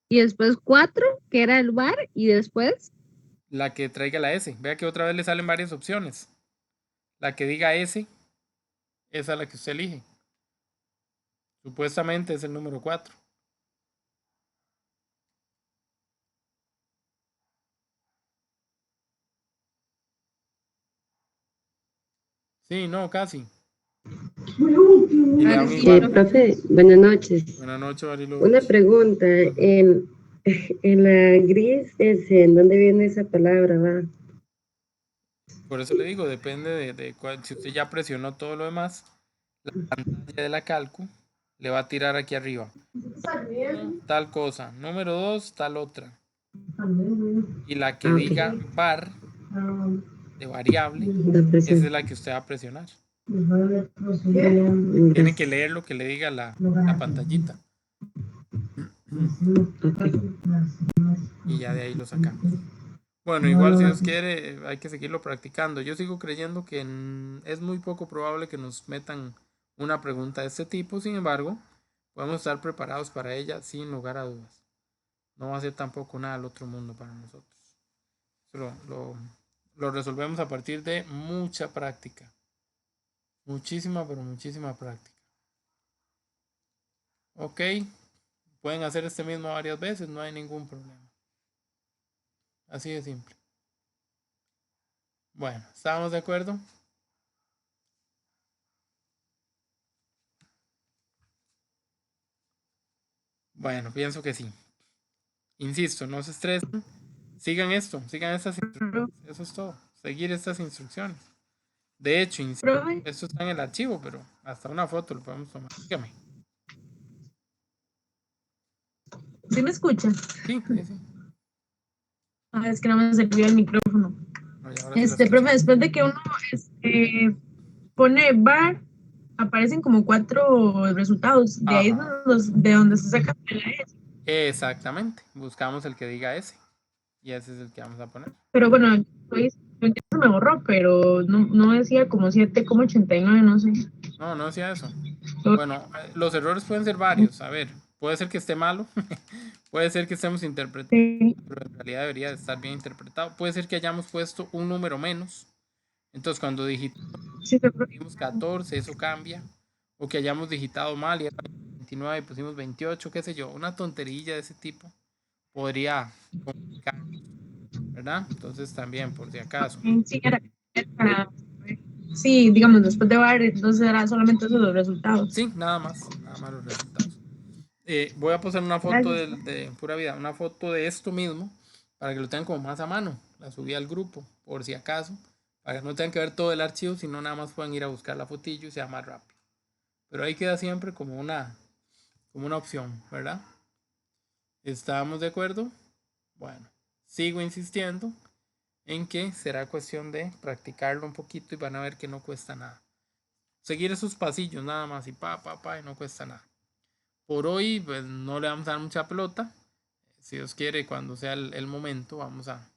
y después 4, que era el bar, y después la que traiga la S. Vea que otra vez le salen varias opciones. La que diga S, esa es la que usted elige. Supuestamente es el número 4. Sí, no, casi. A Y le ver, hago sí, igual. Profe, buenas noches. Buenas noches, Una Barilovich. pregunta. En la gris, ¿en dónde viene esa palabra? Va? Por eso le digo, depende de si usted ya presionó todo lo demás, la pantalla de la calcu le va a tirar aquí arriba. Uno, tal cosa. Número 2, tal otra. Y la que Ah, diga ok. var de variable, La esa presión. es la que usted va a presionar. Tiene que Gracias. leer lo que le diga la pantallita. Y ya de ahí lo sacamos. Bueno, igual si Dios quiere, hay que seguirlo practicando. Yo sigo creyendo que es muy poco probable que nos metan una pregunta de este tipo. Sin embargo, podemos estar preparados para ella sin lugar a dudas. No va a ser tampoco nada del otro mundo para nosotros. Lo resolvemos a partir de mucha práctica. Muchísima, pero muchísima práctica. Ok, pueden hacer este mismo varias veces, no hay ningún problema. Así de simple. Bueno, ¿estamos de acuerdo? Bueno, pienso que sí. Insisto, no se estresen. Sigan esto, sigan estas instrucciones. Eso es todo. Seguir estas instrucciones. De hecho, insisto, profe, esto está en el archivo, pero hasta una foto lo podemos tomar. Dígame. ¿Sí me escucha? Sí, sí, sí. Ah, es que no me servía el micrófono. No, y ahora sí lo Profe, escucho. después de que uno pone bar, aparecen como 4 resultados. De ahí Ajá. de donde se saca la S. Exactamente. Buscamos el que diga ese. Y ese es el que vamos a poner. Pero bueno, ya se me borró, pero no decía como 7,89, no sé. No, no decía eso. Bueno, los errores pueden ser varios. A ver, puede ser que esté malo. Puede ser que estemos interpretando, Sí, pero en realidad debería de estar bien interpretado. Puede ser que hayamos puesto un número menos. Entonces, cuando sí, digitamos 14, eso cambia. O que hayamos digitado mal y era 29 y pusimos 28, qué sé yo. Una tonterilla de ese tipo podría complicar, ¿verdad? Entonces, también, por si acaso. sí, sí, digamos, después de bar, entonces era solamente esos los resultados. Sí, nada más los resultados. Voy a posar una foto Gracias. de pura vida, una foto de esto mismo, para que lo tengan como más a mano. La subí al grupo, por si acaso, para que no tengan que ver todo el archivo, sino nada más puedan ir a buscar la fotillo y sea más rápido. Pero ahí queda siempre como una opción, ¿verdad? ¿Estamos de acuerdo? Bueno, sigo insistiendo en que será cuestión de practicarlo un poquito y van a ver que no cuesta nada. Seguir esos pasillos nada más y y no cuesta nada. Por hoy, pues no le vamos a dar mucha pelota. Si Dios quiere, cuando sea el momento, vamos a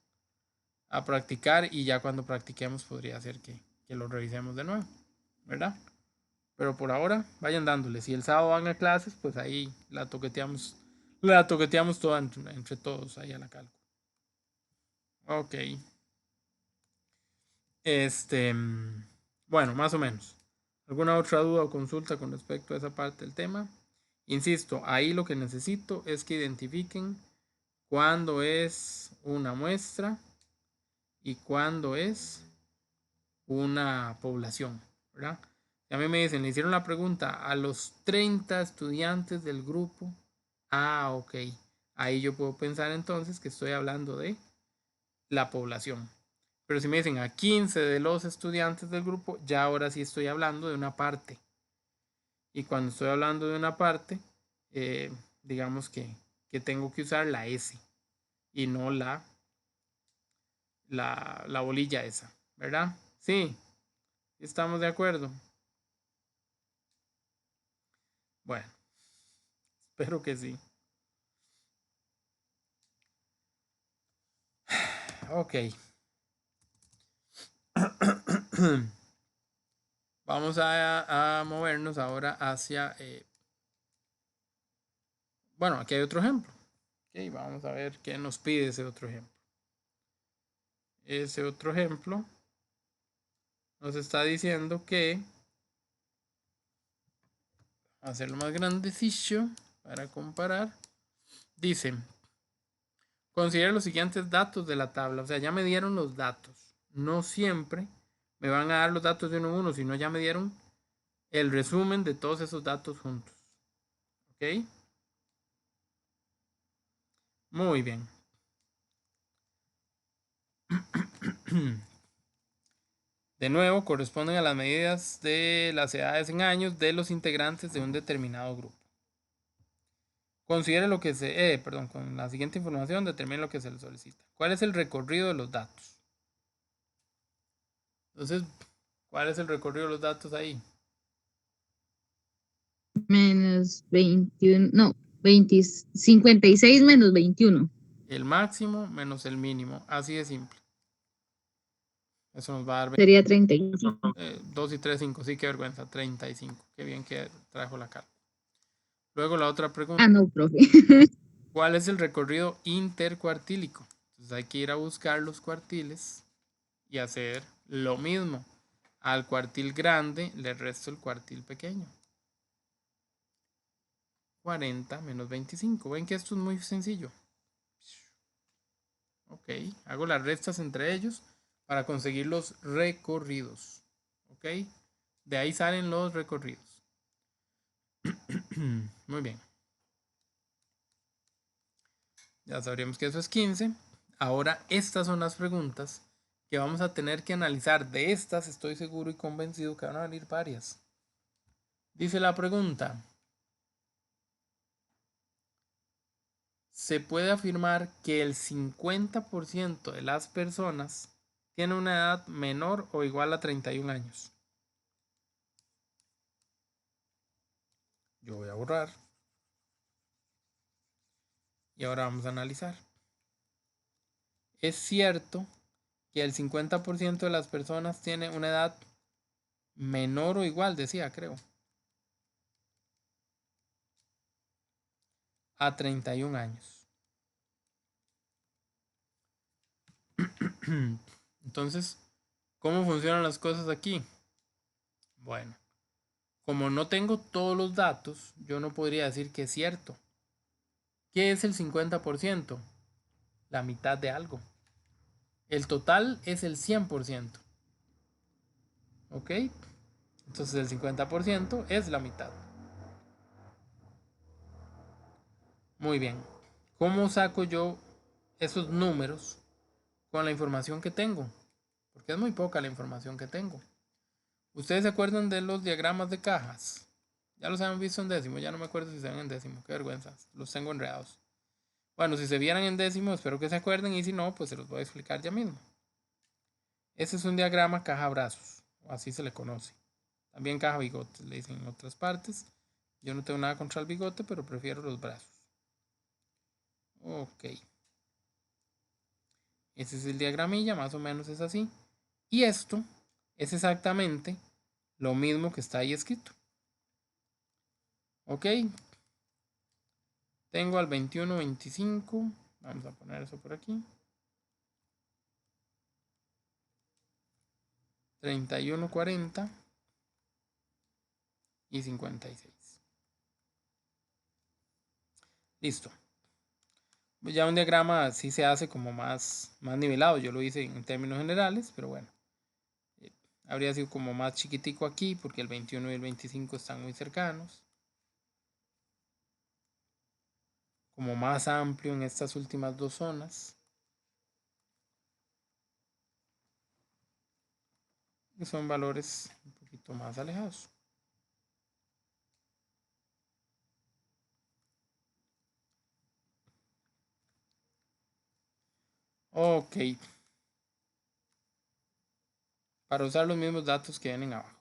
practicar y ya cuando practiquemos podría ser que lo revisemos de nuevo, ¿verdad? Pero por ahora, vayan dándole. Si el sábado van a clases, pues ahí la toqueteamos toda entre todos ahí a la calco. Ok. Bueno, más o menos. ¿Alguna otra duda o consulta con respecto a esa parte del tema? Insisto, ahí lo que necesito es que identifiquen cuándo es una muestra y cuándo es una población, ¿verdad? A mí me dicen, le hicieron la pregunta a los 30 estudiantes del grupo. Ah, ok. Ahí yo puedo pensar entonces que estoy hablando de la población. Pero si me dicen a 15 de los estudiantes del grupo, ya ahora sí estoy hablando de una parte. Y cuando estoy hablando de una parte, digamos que tengo que usar la S y no la bolilla esa, ¿verdad? Sí, estamos de acuerdo. Bueno, espero que sí. Ok. Vamos a movernos ahora hacia... bueno, aquí hay otro ejemplo. Ok, vamos a ver qué nos pide ese otro ejemplo. Ese otro ejemplo nos está diciendo que... hacerlo más grandecillo para comparar. Dice, considera los siguientes datos de la tabla. O sea, ya me dieron los datos. No siempre Me van a dar los datos de uno en uno, si no ya me dieron el resumen de todos esos datos juntos. ¿Ok? Muy bien. De nuevo, corresponden a las medidas de las edades en años de los integrantes de un determinado grupo. Considere lo que se... con la siguiente información determine lo que se le solicita. ¿Cuál es el recorrido de los datos? Entonces, ¿cuál es el recorrido de los datos ahí? Menos 21, no, 20, 56 menos 21. El máximo menos el mínimo. Así de simple. Eso nos va a dar... Sería 35. 2 y 3, 5. Sí, qué vergüenza. 35. Qué bien que trajo la cara. Luego la otra pregunta. Ah, no, profe. ¿Cuál es el recorrido intercuartílico? Entonces hay que ir a buscar los cuartiles y hacer lo mismo. Al cuartil grande le resto el cuartil pequeño. 40 menos 25. Ven que esto es muy sencillo. Ok, hago las restas entre ellos para conseguir los recorridos. Ok, de ahí salen los recorridos. Muy bien. Ya sabríamos que eso es 15. Ahora estas son las preguntas que vamos a tener que analizar. De estas estoy seguro y convencido que van a venir varias. Dice la pregunta: se puede afirmar que el 50% de las personas tiene una edad menor o igual a 31 años. Yo voy a borrar. Y ahora vamos a analizar. Es cierto que el 50% de las personas tiene una edad menor o igual, decía, creo, a 31 años. Entonces, ¿cómo funcionan las cosas aquí? Bueno, como no tengo todos los datos, yo no podría decir que es cierto. ¿Qué es el 50%? La mitad de algo. El total es el 100%. ¿Ok? Entonces el 50% es la mitad. Muy bien. ¿Cómo saco yo esos números con la información que tengo? Porque es muy poca la información que tengo. ¿Ustedes se acuerdan de los diagramas de cajas? Ya los habían visto en décimo, ya no me acuerdo si se ven en décimo. Qué vergüenza, los tengo enredados. Bueno, si se vieran en décimo, espero que se acuerden, y si no, pues se los voy a explicar ya mismo. Este es un diagrama caja-brazos, o así se le conoce. También caja-bigotes, le dicen en otras partes. Yo no tengo nada contra el bigote, pero prefiero los brazos. Ok. Ese es el diagramilla, más o menos es así. Y esto es exactamente lo mismo que está ahí escrito. Ok. Tengo al 21, 25. Vamos a poner eso por aquí. 31, 40. Y 56. Listo. Ya un diagrama sí se hace como más nivelado. Yo lo hice en términos generales, pero bueno. Habría sido como más chiquitico aquí porque el 21 y el 25 están muy cercanos. Como más amplio en estas últimas dos zonas. Que son valores un poquito más alejados. Ok. Para usar los mismos datos que vienen abajo.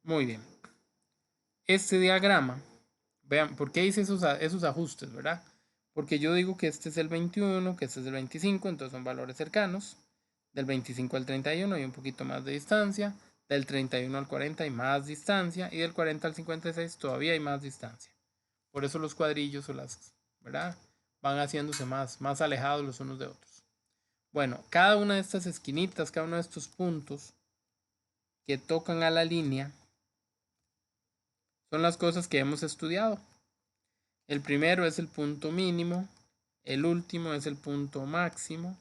Muy bien. Este diagrama, vean, ¿por qué hice esos ajustes, verdad? Porque yo digo que este es el 21, que este es el 25, entonces son valores cercanos. Del 25 al 31 hay un poquito más de distancia. Del 31 al 40 hay más distancia. Y del 40 al 56 todavía hay más distancia. Por eso los cuadrillos o las, ¿verdad? Van haciéndose más alejados los unos de otros. Bueno, cada una de estas esquinitas, cada uno de estos puntos que tocan a la línea son las cosas que hemos estudiado. El primero es el punto mínimo, el último es el punto máximo,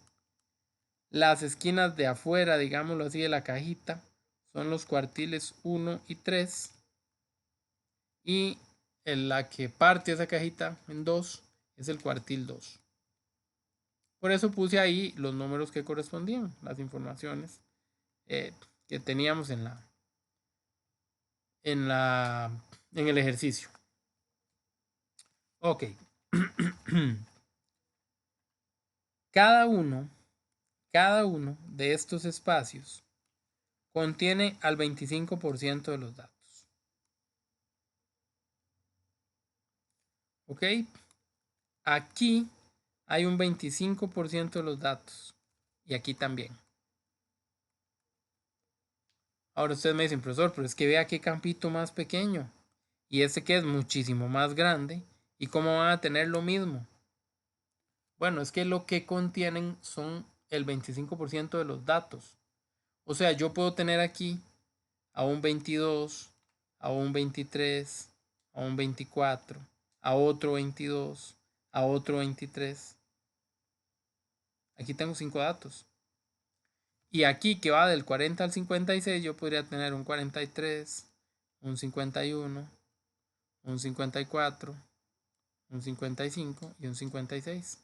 Las esquinas de afuera, digámoslo así, de la cajita son los cuartiles 1 y 3. Y en la que parte esa cajita en 2 es el cuartil 2. Por eso puse ahí los números que correspondían, las informaciones que teníamos en el ejercicio. Ok. Cada uno de estos espacios contiene al 25% de los datos. Ok. Aquí hay un 25% de los datos. Y aquí también. Ahora ustedes me dicen, profesor, pero es que vea qué campito más pequeño. Y este que es muchísimo más grande. ¿Y cómo van a tener lo mismo? Bueno, es que lo que contienen son el 25% de los datos. O sea, yo puedo tener aquí a un 22, a un 23, a un 24, a otro 22, a otro 23. Aquí tengo 5 datos. Y aquí que va del 40 al 56, yo podría tener un 43, un 51, un 54, un 55 y un 56.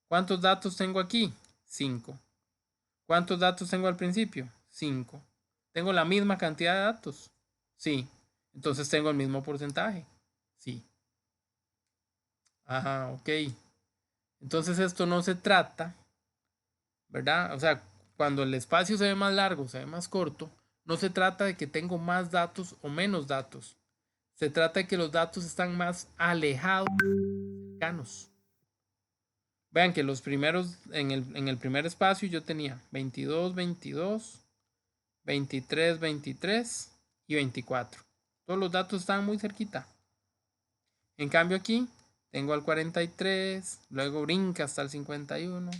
¿Cuántos datos tengo aquí? 5. ¿Cuántos datos tengo al principio? 5. ¿Tengo la misma cantidad de datos? Sí. Entonces tengo el mismo porcentaje. Sí. Ajá, ok. Entonces esto no se trata, ¿verdad? O sea, cuando el espacio se ve más largo, se ve más corto, no se trata de que tengo más datos o menos datos. Se trata de que los datos están más alejados, cercanos. Vean que los primeros, en el primer espacio yo tenía 22, 22, 23, 23 y 24. Todos los datos están muy cerquita. En cambio aquí tengo al 43, luego brinca hasta el 51,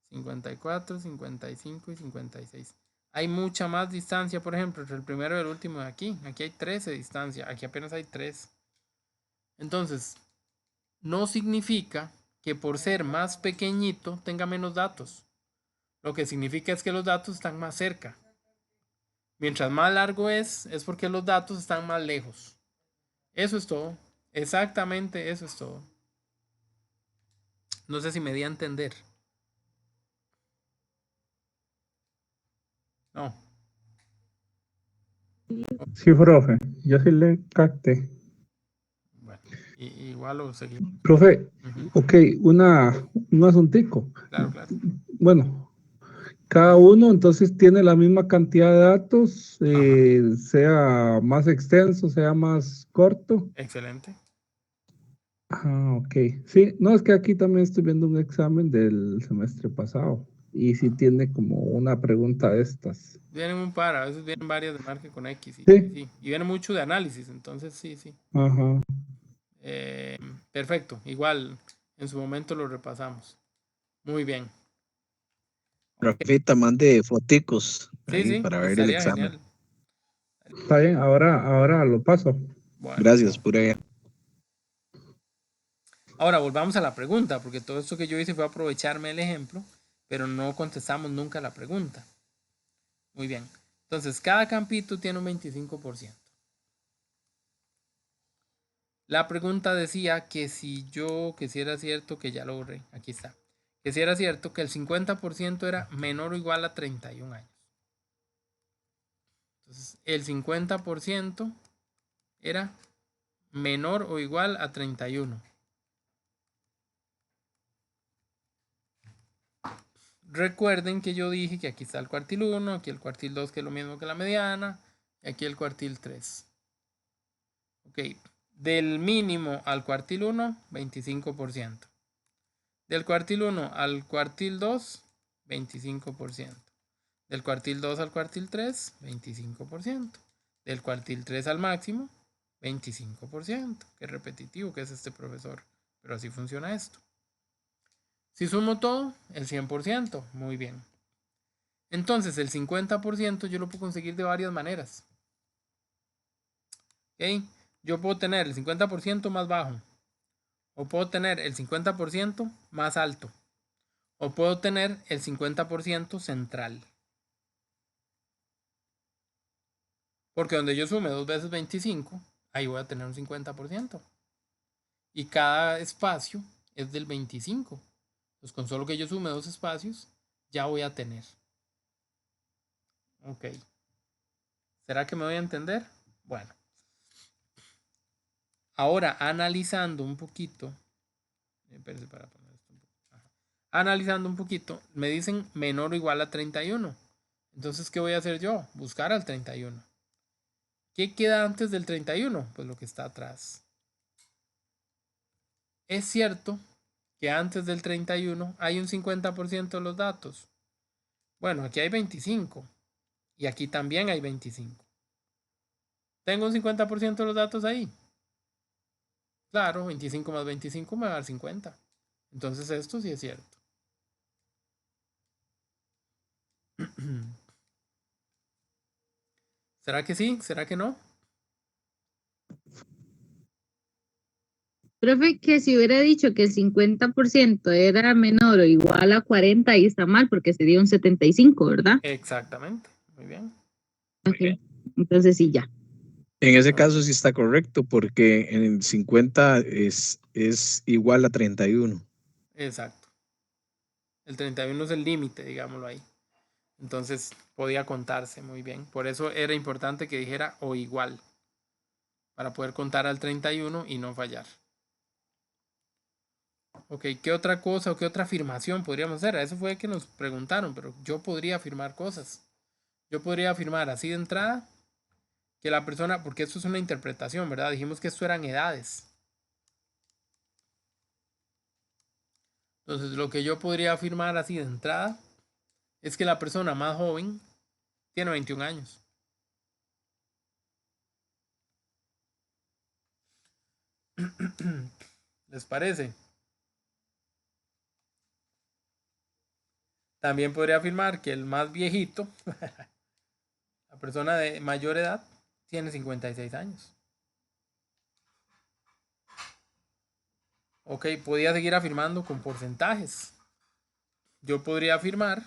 54, 55 y 56. Hay mucha más distancia, por ejemplo, entre el primero y el último de aquí. Aquí hay 13 de distancia, aquí apenas hay 3. Entonces, no significa que por ser más pequeñito tenga menos datos. Lo que significa es que los datos están más cerca. Mientras más largo es porque los datos están más lejos. Eso es todo. Exactamente eso es todo. No sé si me di a entender. No. Sí, profe, yo sí le capté. Bueno, igual lo seguimos. Profe, ok, un asuntico. Claro, claro. Bueno, cada uno entonces tiene la misma cantidad de datos, sea más extenso, sea más corto. Excelente. Ah, ok. Sí, no, es que aquí también estoy viendo un examen del semestre pasado y sí tiene como una pregunta de estas. Vienen un par, a veces vienen varias de margen con X. Sí. Sí. Y viene mucho de análisis, entonces sí. Ajá. Perfecto. Igual en su momento lo repasamos. Muy bien. Rafita, mande foticos ahí Sí, para ver el estaría examen. genial. Está bien, ahora lo paso. Bueno, Gracias, pura bien. ahora volvamos a la pregunta, porque todo esto que yo hice fue aprovecharme del ejemplo, pero no contestamos nunca la pregunta. Muy bien. Entonces, cada campito tiene un 25%. La pregunta decía que si era cierto, que ya lo borré, aquí está, que si era cierto que el 50% era menor o igual a 31 años. Entonces, el 50% era menor o igual a 31. Recuerden que yo dije que aquí está el cuartil 1, aquí el cuartil 2 que es lo mismo que la mediana, y aquí el cuartil 3. Ok, del mínimo al cuartil 1, 25%. Del cuartil 1 al cuartil 2, 25%. Del cuartil 2 al cuartil 3, 25%. Del cuartil 3 al máximo, 25%. Qué repetitivo que es este profesor, pero así funciona esto. Si sumo todo, el 100%. Muy bien. Entonces, el 50% yo lo puedo conseguir de varias maneras. ¿Ok? Yo puedo tener el 50% más bajo. O puedo tener el 50% más alto. O puedo tener el 50% central. Porque donde yo sume 2 veces 25, ahí voy a tener un 50%. Y cada espacio es del 25. Pues con solo que yo sume 2 espacios, ya voy a tener. Ok. ¿Será que me voy a entender? Bueno. Ahora, analizando un poquito. Analizando un poquito, me dicen menor o igual a 31. Entonces, ¿qué voy a hacer yo? Buscar al 31. ¿Qué queda antes del 31? Pues lo que está atrás. Es cierto que antes del 31 hay un 50% de los datos. Bueno, aquí hay 25 y aquí también hay 25. ¿Tengo un 50% de los datos ahí? Claro, 25 más 25 me va a dar 50. Entonces esto sí es cierto. ¿Será que sí? ¿Será que no? Profe, que si hubiera dicho que el 50% era menor o igual a 40, ahí está mal porque sería un 75, ¿verdad? Exactamente. Muy bien. Ok. Entonces sí, ya. En ese Ok. caso sí está correcto, porque en el 50 es igual a 31. Exacto. El 31 es el límite, digámoslo ahí. Entonces podía contarse muy bien. Por eso era importante que dijera o igual. Para poder contar al 31 y no fallar. Ok, ¿qué otra cosa o qué otra afirmación podríamos hacer? A eso fue que nos preguntaron, pero yo podría afirmar cosas. Yo podría afirmar así de entrada que la persona, porque esto es una interpretación, ¿verdad? Dijimos que esto eran edades. Entonces, lo que yo podría afirmar así de entrada es que la persona más joven tiene 21 años. ¿Les parece? También podría afirmar que el más viejito, la persona de mayor edad, tiene 56 años. Ok, podría seguir afirmando con porcentajes. Yo podría afirmar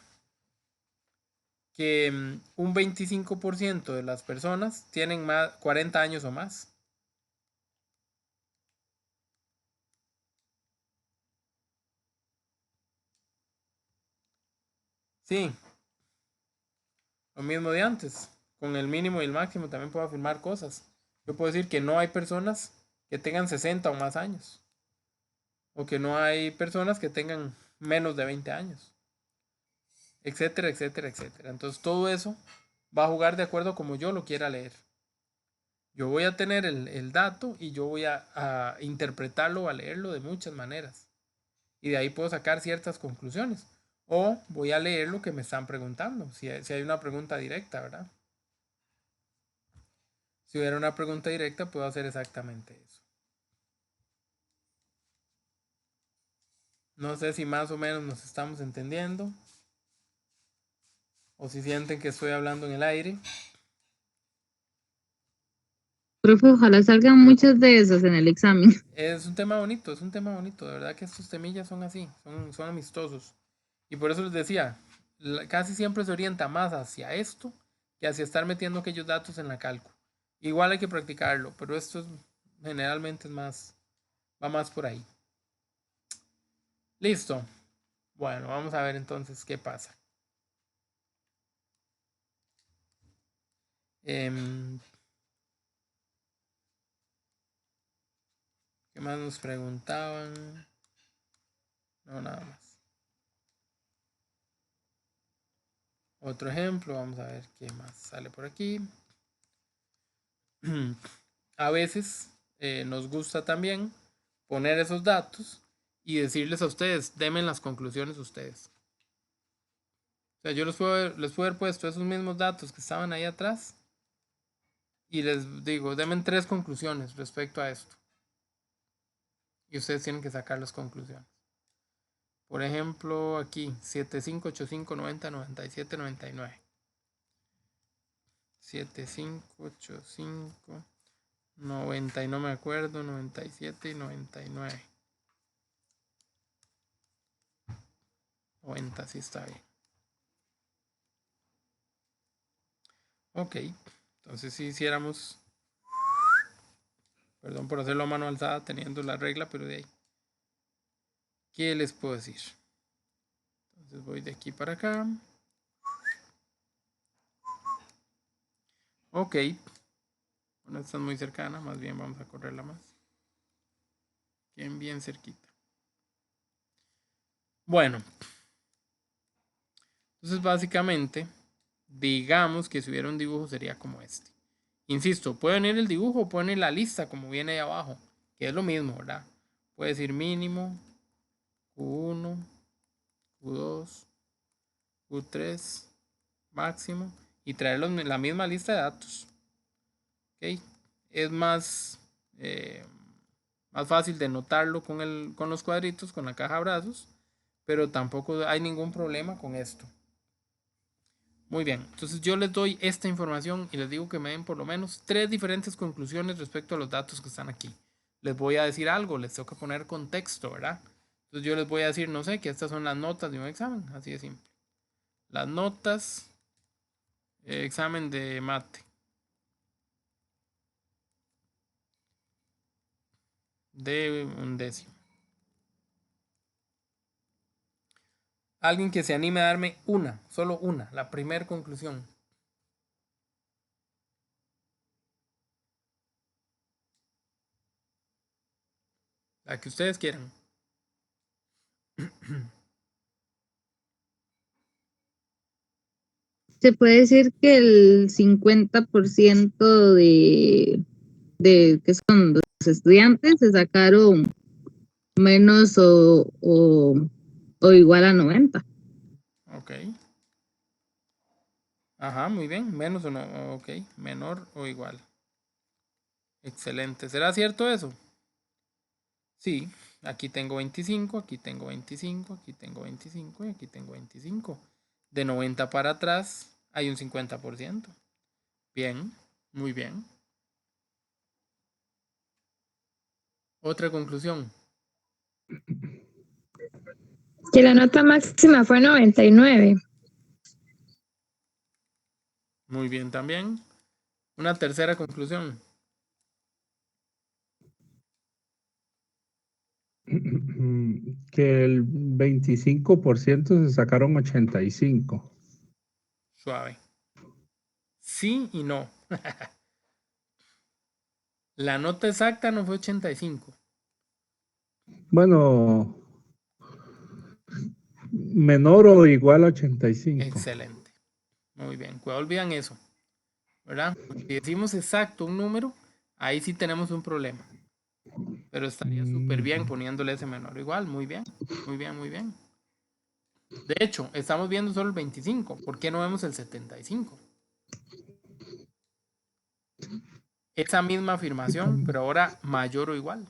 que un 25% de las personas tienen más 40 años o más. Sí, lo mismo de antes. Con el mínimo y el máximo también puedo afirmar cosas. Yo puedo decir que no hay personas que tengan 60 o más años. O que no hay personas que tengan menos de 20 años. Etcétera, etcétera, etcétera. Entonces todo eso va a jugar de acuerdo a como yo lo quiera leer. Yo voy a tener el dato y yo voy a interpretarlo, a leerlo de muchas maneras. Y de ahí puedo sacar ciertas conclusiones. O voy a leer lo que me están preguntando, si hay una pregunta directa, ¿verdad? Si hubiera una pregunta directa, puedo hacer exactamente eso. No sé si más o menos nos estamos entendiendo. O si sienten que estoy hablando en el aire. Profe, ojalá salgan muchas de esas en el examen. Es un tema bonito, es un tema bonito. De verdad que estos temillas son así, son amistosos. Y por eso les decía, casi siempre se orienta más hacia esto que hacia estar metiendo aquellos datos en la calco. Igual hay que practicarlo, pero esto generalmente es más, va más por ahí. Listo. Bueno, vamos a ver entonces qué pasa. ¿Qué más nos preguntaban? No, nada más. Otro ejemplo, vamos a ver qué más sale por aquí. A veces nos gusta también poner esos datos y decirles a ustedes, denme las conclusiones ustedes. O sea, yo les puedo haber puesto esos mismos datos que estaban ahí atrás y les digo, denme 3 conclusiones respecto a esto. Y ustedes tienen que sacar las conclusiones. Por ejemplo, aquí, 75, 85, 90, 97, 99. 75, 85, 90 y no me acuerdo, 97 y 99. 90, sí está bien. Ok, entonces si hiciéramos, perdón por hacerlo a mano alzada teniendo la regla, pero de ahí, ¿qué les puedo decir? Entonces voy de aquí para acá. Ok, bueno, esta es muy cercana, más bien vamos a correrla más. Bien cerquita. Bueno, entonces básicamente, digamos que si hubiera un dibujo sería como este. Insisto, puede venir el dibujo o puede venir la lista como viene ahí abajo, que es lo mismo, ¿verdad? Puede decir mínimo, Q1, Q2, Q3, máximo, y traer la misma lista de datos. ¿Ok? Es más fácil de notarlo con los cuadritos, con la caja de brazos, pero tampoco hay ningún problema con esto. Muy bien, entonces yo les doy esta información y les digo que me den por lo menos 3 diferentes conclusiones respecto a los datos que están aquí. Les voy a decir algo, les tengo que poner contexto, ¿verdad? Entonces yo les voy a decir, no sé, que estas son las notas de un examen, así de simple. Las notas, examen de mate. De 1/10. Alguien que se anime a darme solo una, la primera conclusión. La que ustedes quieran. Se puede decir que el 50% de que son los estudiantes se sacaron menos o igual a 90. Ok. Ajá, muy bien. Menos o no. Ok. Menor o igual. Excelente. ¿Será cierto eso? Sí. Aquí tengo 25, aquí tengo 25, aquí tengo 25 y aquí tengo 25. De 90 para atrás hay un 50%. Bien. Muy bien. Otra conclusión. Que la nota máxima fue 99. Muy bien también. Una tercera conclusión. Que el 25% se sacaron 85. Suave. Sí y no. La nota exacta no fue 85. Bueno, menor o igual a 85. Excelente. Muy bien. Cuidado, olvidan eso. ¿Verdad? Si decimos exacto un número, ahí sí tenemos un problema. Pero estaría súper bien poniéndole ese menor igual. Muy bien. Muy bien, muy bien. De hecho, estamos viendo solo el 25. ¿Por qué no vemos el 75? Esa misma afirmación, pero ahora mayor o igual.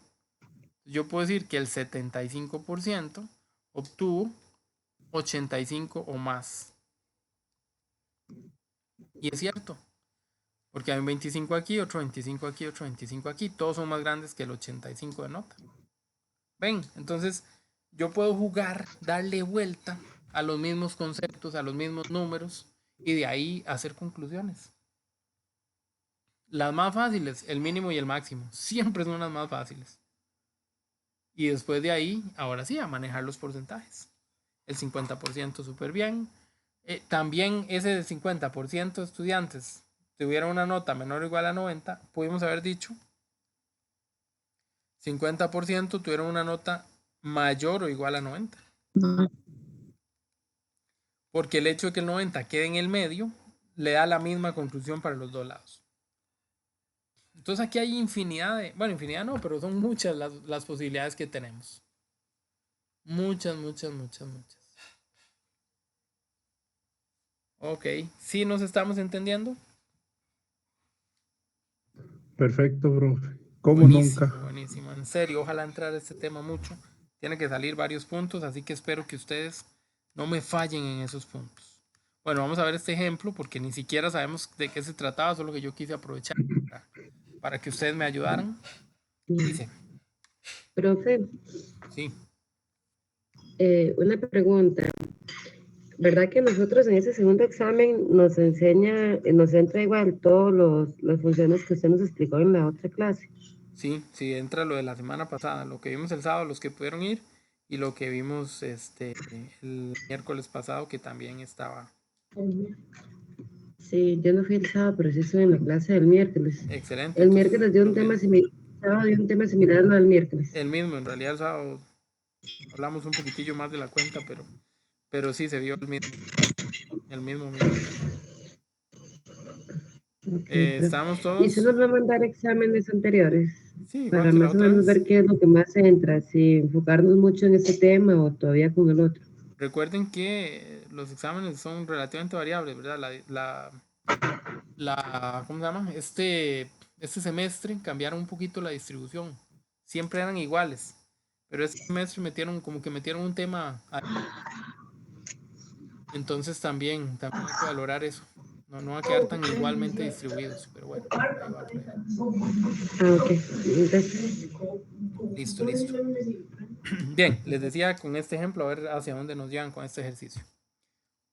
Yo puedo decir que el 75% obtuvo 85 o más. Y es cierto. Porque hay un 25 aquí, otro 25 aquí, otro 25 aquí. Todos son más grandes que el 85 de nota. ¿Ven? Entonces yo puedo jugar, darle vuelta a los mismos conceptos, a los mismos números y de ahí hacer conclusiones. Las más fáciles, el mínimo y el máximo, siempre son las más fáciles. Y después de ahí, ahora sí, a manejar los porcentajes. El 50% súper bien. También ese 50% de estudiantes tuvieron una nota menor o igual a 90, pudimos haber dicho 50% tuvieron una nota mayor o igual a 90. Porque el hecho de que el 90 quede en el medio le da la misma conclusión para los dos lados. Entonces aquí hay infinidad infinidad no, pero son muchas las posibilidades que tenemos. Muchas. Ok, ¿sí nos estamos entendiendo? Perfecto, profe. Como Buenísimo, nunca. buenísimo. En serio, ojalá entrar a este tema mucho. Tiene que salir varios puntos, así que espero que ustedes no me fallen en esos puntos. Bueno, vamos a ver este ejemplo porque ni siquiera sabemos de qué se trataba, solo que yo quise aprovechar para que ustedes me ayudaran. Dice, Profe, sí, una pregunta. ¿Verdad que nosotros en ese segundo examen nos entra igual todas las funciones que usted nos explicó en la otra clase? Sí, sí, entra lo de la semana pasada, lo que vimos el sábado, los que pudieron ir, y lo que vimos el miércoles pasado, que también estaba Sí, yo no fui el sábado, pero sí estuve en la clase del miércoles. excelente. El Entonces, miércoles dio un lo tema mismo, similar, sábado dio un tema similar a lo del miércoles. el mismo, en realidad el sábado hablamos un poquitillo más de la cuenta, pero sí se vio el mismo. Ok, ¿Estamos ¿y se todos? nos va a mandar exámenes anteriores? Sí, igual Para que la más o otra menos vez. ver qué es lo que más entra, si enfocarnos mucho en ese tema o todavía con el otro. Recuerden que los exámenes son relativamente variables, ¿verdad? ¿Cómo se llama? Este semestre cambiaron un poquito la distribución. Siempre eran iguales, pero este semestre metieron un tema ahí. Entonces también hay que valorar eso. No, no va a quedar tan igualmente distribuidos, pero bueno, ahí va, por ahí va. Ah, ok. Entonces, Listo, listo. Bien, les decía con este ejemplo, a ver hacia dónde nos llevan con este ejercicio.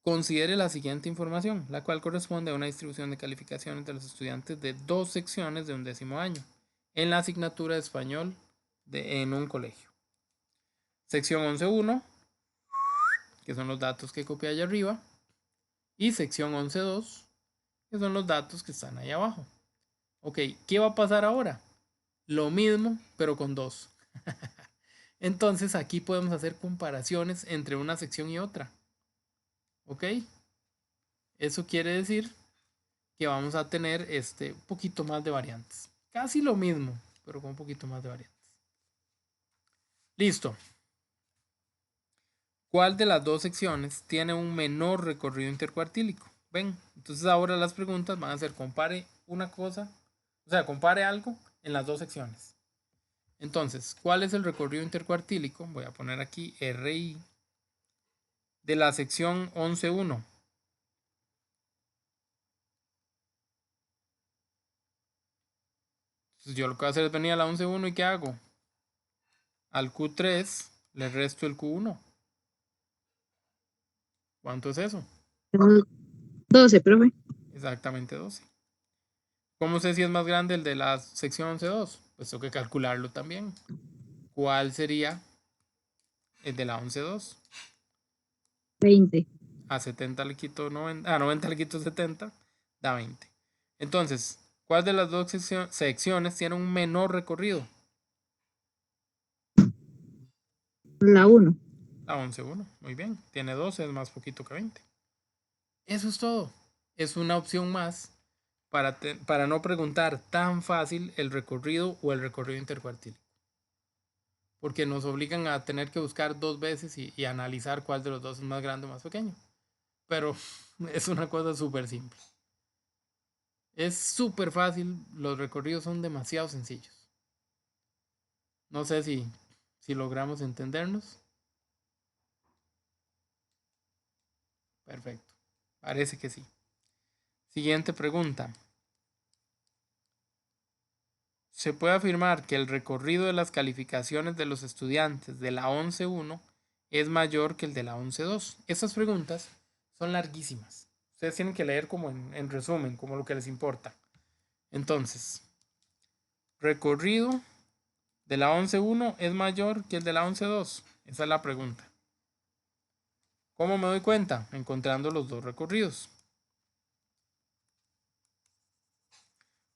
Considere la siguiente información, la cual corresponde a una distribución de calificaciones de los estudiantes de 2 secciones de 11º año en la asignatura de español en un colegio. Sección 11.1, que son los datos que copié allá arriba, y sección 11.2, que son los datos que están ahí abajo. Ok, ¿qué va a pasar ahora? Lo mismo, pero con 2. Entonces aquí podemos hacer comparaciones entre una sección y otra. ¿Ok? Eso quiere decir que vamos a tener un poquito más de variantes. Casi lo mismo, pero con un poquito más de variantes. Listo. ¿Cuál de las dos secciones tiene un menor recorrido intercuartílico? ¿Ven? Entonces ahora las preguntas van a ser compare una cosa, o sea, compare algo en las dos secciones. Entonces, ¿cuál es el recorrido intercuartílico? Voy a poner aquí RI de la sección 11.1. Entonces yo lo que voy a hacer es venir a la 11.1 y ¿qué hago? Al Q3 le resto el Q1. ¿Cuánto es eso? 12, profe. Exactamente 12. ¿Cómo sé si es más grande el de la sección 11.2? Pues tengo que calcularlo también. ¿Cuál sería el de la 11.2? 20. A 70 le quito 90, a 90 le quito 70, da 20. Entonces, ¿cuál de las dos secciones tiene un menor recorrido? La 1. La 11.1, muy bien. Tiene 12, es más poquito que 20. Eso es todo. Es una opción más para no preguntar tan fácil el recorrido o el recorrido intercuartílico. Porque nos obligan a tener que buscar 2 veces y analizar cuál de los dos es más grande o más pequeño. Pero es una cosa súper simple. Es súper fácil, los recorridos son demasiado sencillos. No sé si logramos entendernos. Perfecto, parece que sí. Siguiente pregunta. Se puede afirmar que el recorrido de las calificaciones de los estudiantes de la 11.1 es mayor que el de la 11.2. Estas preguntas son larguísimas. Ustedes tienen que leer como en resumen, como lo que les importa. Entonces, recorrido de la 11.1 es mayor que el de la 11.2. Esa es la pregunta. ¿Cómo me doy cuenta? Encontrando los dos recorridos.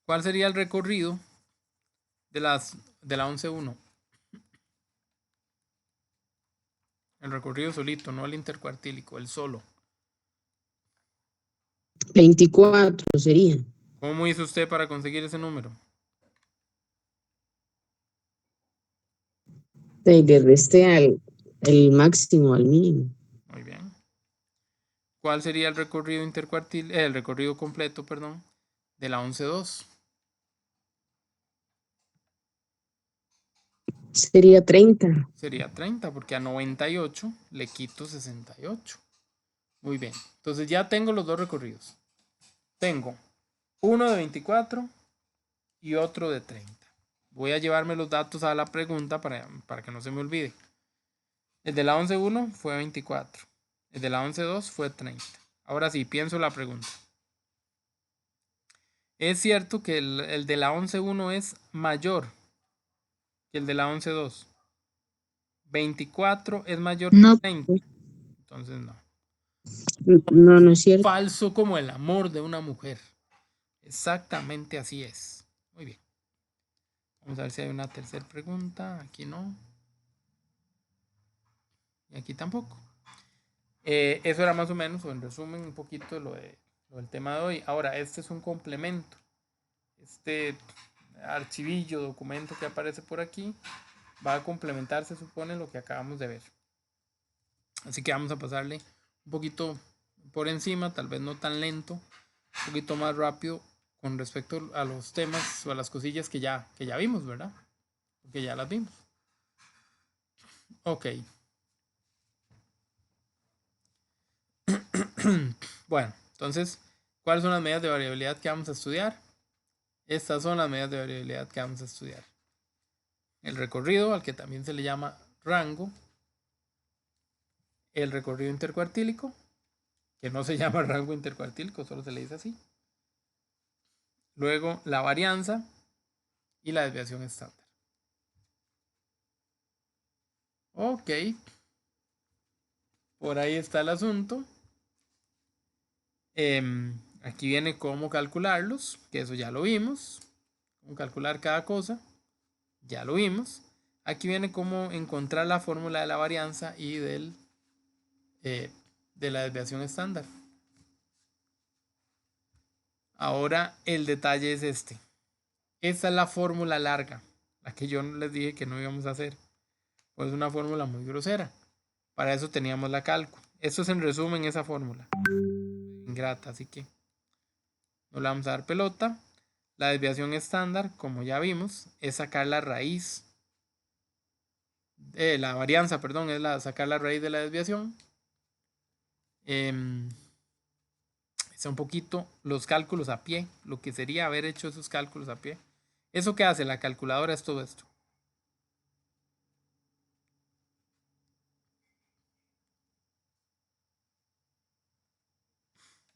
¿Cuál sería el recorrido de la 11.1? El recorrido solito, no el intercuartílico, el solo. 24 sería. ¿Cómo hizo usted para conseguir ese número? Le resté el máximo al mínimo. Muy bien. ¿Cuál sería el recorrido el recorrido completo, perdón, de la 11.2? Sería 30. Sería 30, porque a 98 le quito 68. Muy bien. Entonces ya tengo los dos recorridos. Tengo uno de 24 y otro de 30. Voy a llevarme los datos a la pregunta para que no se me olvide. El de la 11.1 fue 24. El de la 11.2 fue 30. Ahora sí, pienso la pregunta. Es cierto que el de la 11.1 es mayor que el de la 11.2. 24 es mayor que No, 30. Entonces no. No, no es cierto. Falso como el amor de una mujer. Exactamente así es. Muy bien. Vamos a ver si hay una tercera pregunta. Aquí no. Y aquí tampoco. Eso era más o menos, o en resumen, un poquito lo del tema de hoy. Ahora, este es un complemento. Este archivillo, documento que aparece por aquí, va a complementar, se supone, lo que acabamos de ver. Así que vamos a pasarle un poquito por encima, tal vez no tan lento, un poquito más rápido con respecto a los temas o a las cosillas que ya vimos, ¿verdad? Porque ya las vimos. Ok. Bueno, entonces, ¿cuáles son las medidas de variabilidad que vamos a estudiar? Estas son las medidas de variabilidad que vamos a estudiar. El recorrido, al que también se le llama rango. El recorrido intercuartílico, que no se llama rango intercuartílico, solo se le dice así. Luego la varianza y la desviación estándar. Ok. Por ahí está el asunto. Aquí viene cómo calcularlos, que eso ya lo vimos. Cómo calcular cada cosa, ya lo vimos. Aquí viene cómo encontrar la fórmula de la varianza y de la desviación estándar. Ahora el detalle es este. Esta es la fórmula larga, la que yo les dije que no íbamos a hacer. Pues es una fórmula muy grosera. Para eso teníamos la cálculo. Esto es en resumen esa fórmula. Ingrata, así que no le vamos a dar pelota. La desviación estándar, como ya vimos, es sacar la raíz. La varianza, perdón, es sacar la raíz de la desviación. Es un poquito los cálculos a pie, lo que sería haber hecho esos cálculos a pie. ¿Eso que hace la calculadora? Es todo esto.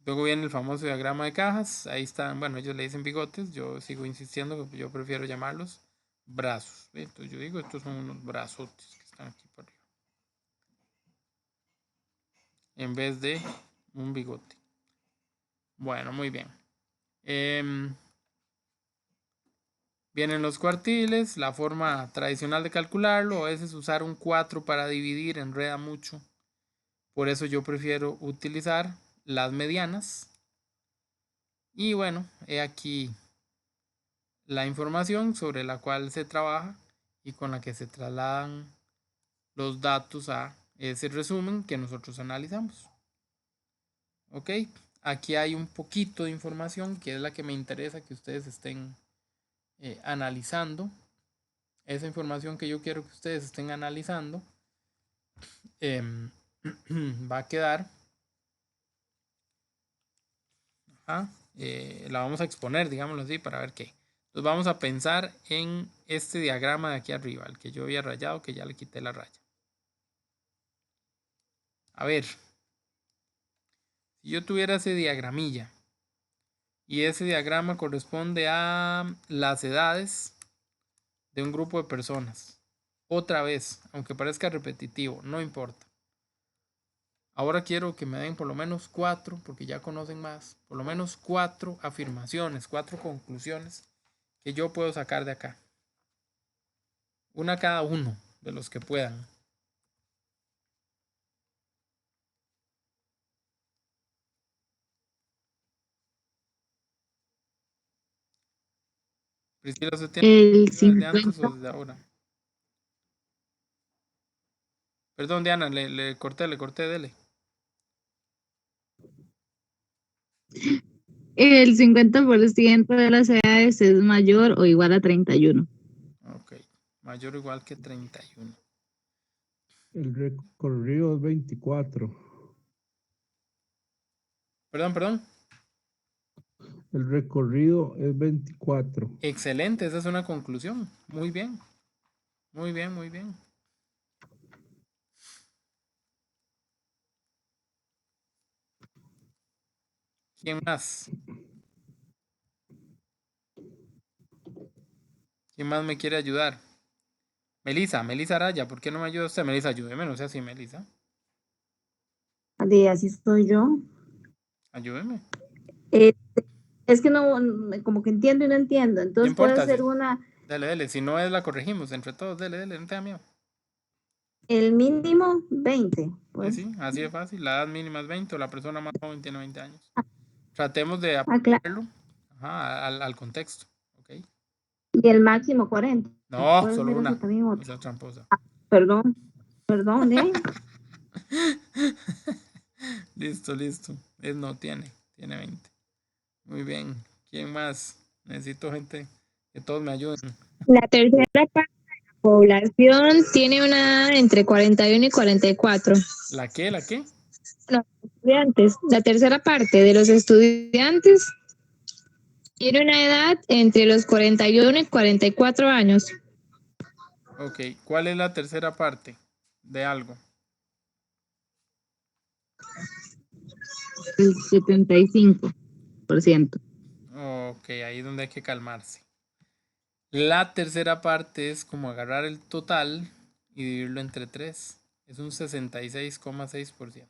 Luego viene el famoso diagrama de cajas. Ahí están, bueno, ellos le dicen bigotes. Yo sigo insistiendo que yo prefiero llamarlos brazos. Entonces yo digo, estos son unos brazotes que están aquí por arriba. En vez de un bigote. Bueno, muy bien. Vienen los cuartiles. La forma tradicional de calcularlo a veces usar un 4 para dividir enreda mucho. Por eso yo prefiero utilizar las medianas. Y bueno, he aquí la información sobre la cual se trabaja y con la que se trasladan los datos a ese resumen que nosotros analizamos. Ok, aquí hay un poquito de información que es la que me interesa que ustedes estén analizando. Esa información que yo quiero que ustedes estén analizando va a quedar. La vamos a exponer, digámoslo así, para ver qué. Entonces vamos a pensar en este diagrama de aquí arriba, el que yo había rayado, que ya le quité la raya. A ver, si yo tuviera ese diagramilla y ese diagrama corresponde a las edades de un grupo de personas. Otra vez, aunque parezca repetitivo, no importa. Ahora quiero que me den por lo menos 4, porque ya conocen más, por lo menos 4 afirmaciones, 4 conclusiones que yo puedo sacar de acá. Una cada uno de los que puedan. Priscila, ¿usted tiene el desde antes 50. o desde ahora? Perdón, Diana, le corté, dele. El 50% de las edades es mayor o igual a 31. Ok, mayor o igual que 31. El recorrido es 24. Perdón. El recorrido es 24. Excelente, esa es una conclusión. Muy bien. Muy bien. ¿Quién más? ¿Quién más me quiere ayudar? Melissa Araya, ¿por qué no me ayuda usted? Melissa, ayúdeme, no sea así, Melissa. Así estoy yo. Ayúdeme. Es que no, como que entiendo y no entiendo. No Entonces puede importa, ser sí. una, Dele. Si no es, la corregimos entre todos. Dele, no tenga miedo. el mínimo 20. Pues. Sí, así de fácil. La edad mínima es 20 o la persona más joven tiene 20 años. Tratemos de Claro. aplicarlo al contexto. ¿Ok? Y el máximo 40. No, Puede solo ser una. eso también No otro. sea tramposa. Perdón, ¿eh? Listo. No tiene 20. Muy bien. ¿Quién más? Necesito gente que todos me ayuden. La tercera parte de la población tiene una edad entre 41 y 44. ¿La qué? Los estudiantes, la tercera parte de los estudiantes tiene una edad entre los 41 y 44 años. Ok, ¿cuál es la tercera parte de algo? El 75%. Ok, ahí es donde hay que calmarse. La tercera parte es como agarrar el total y dividirlo entre 3. Es un 66,6%.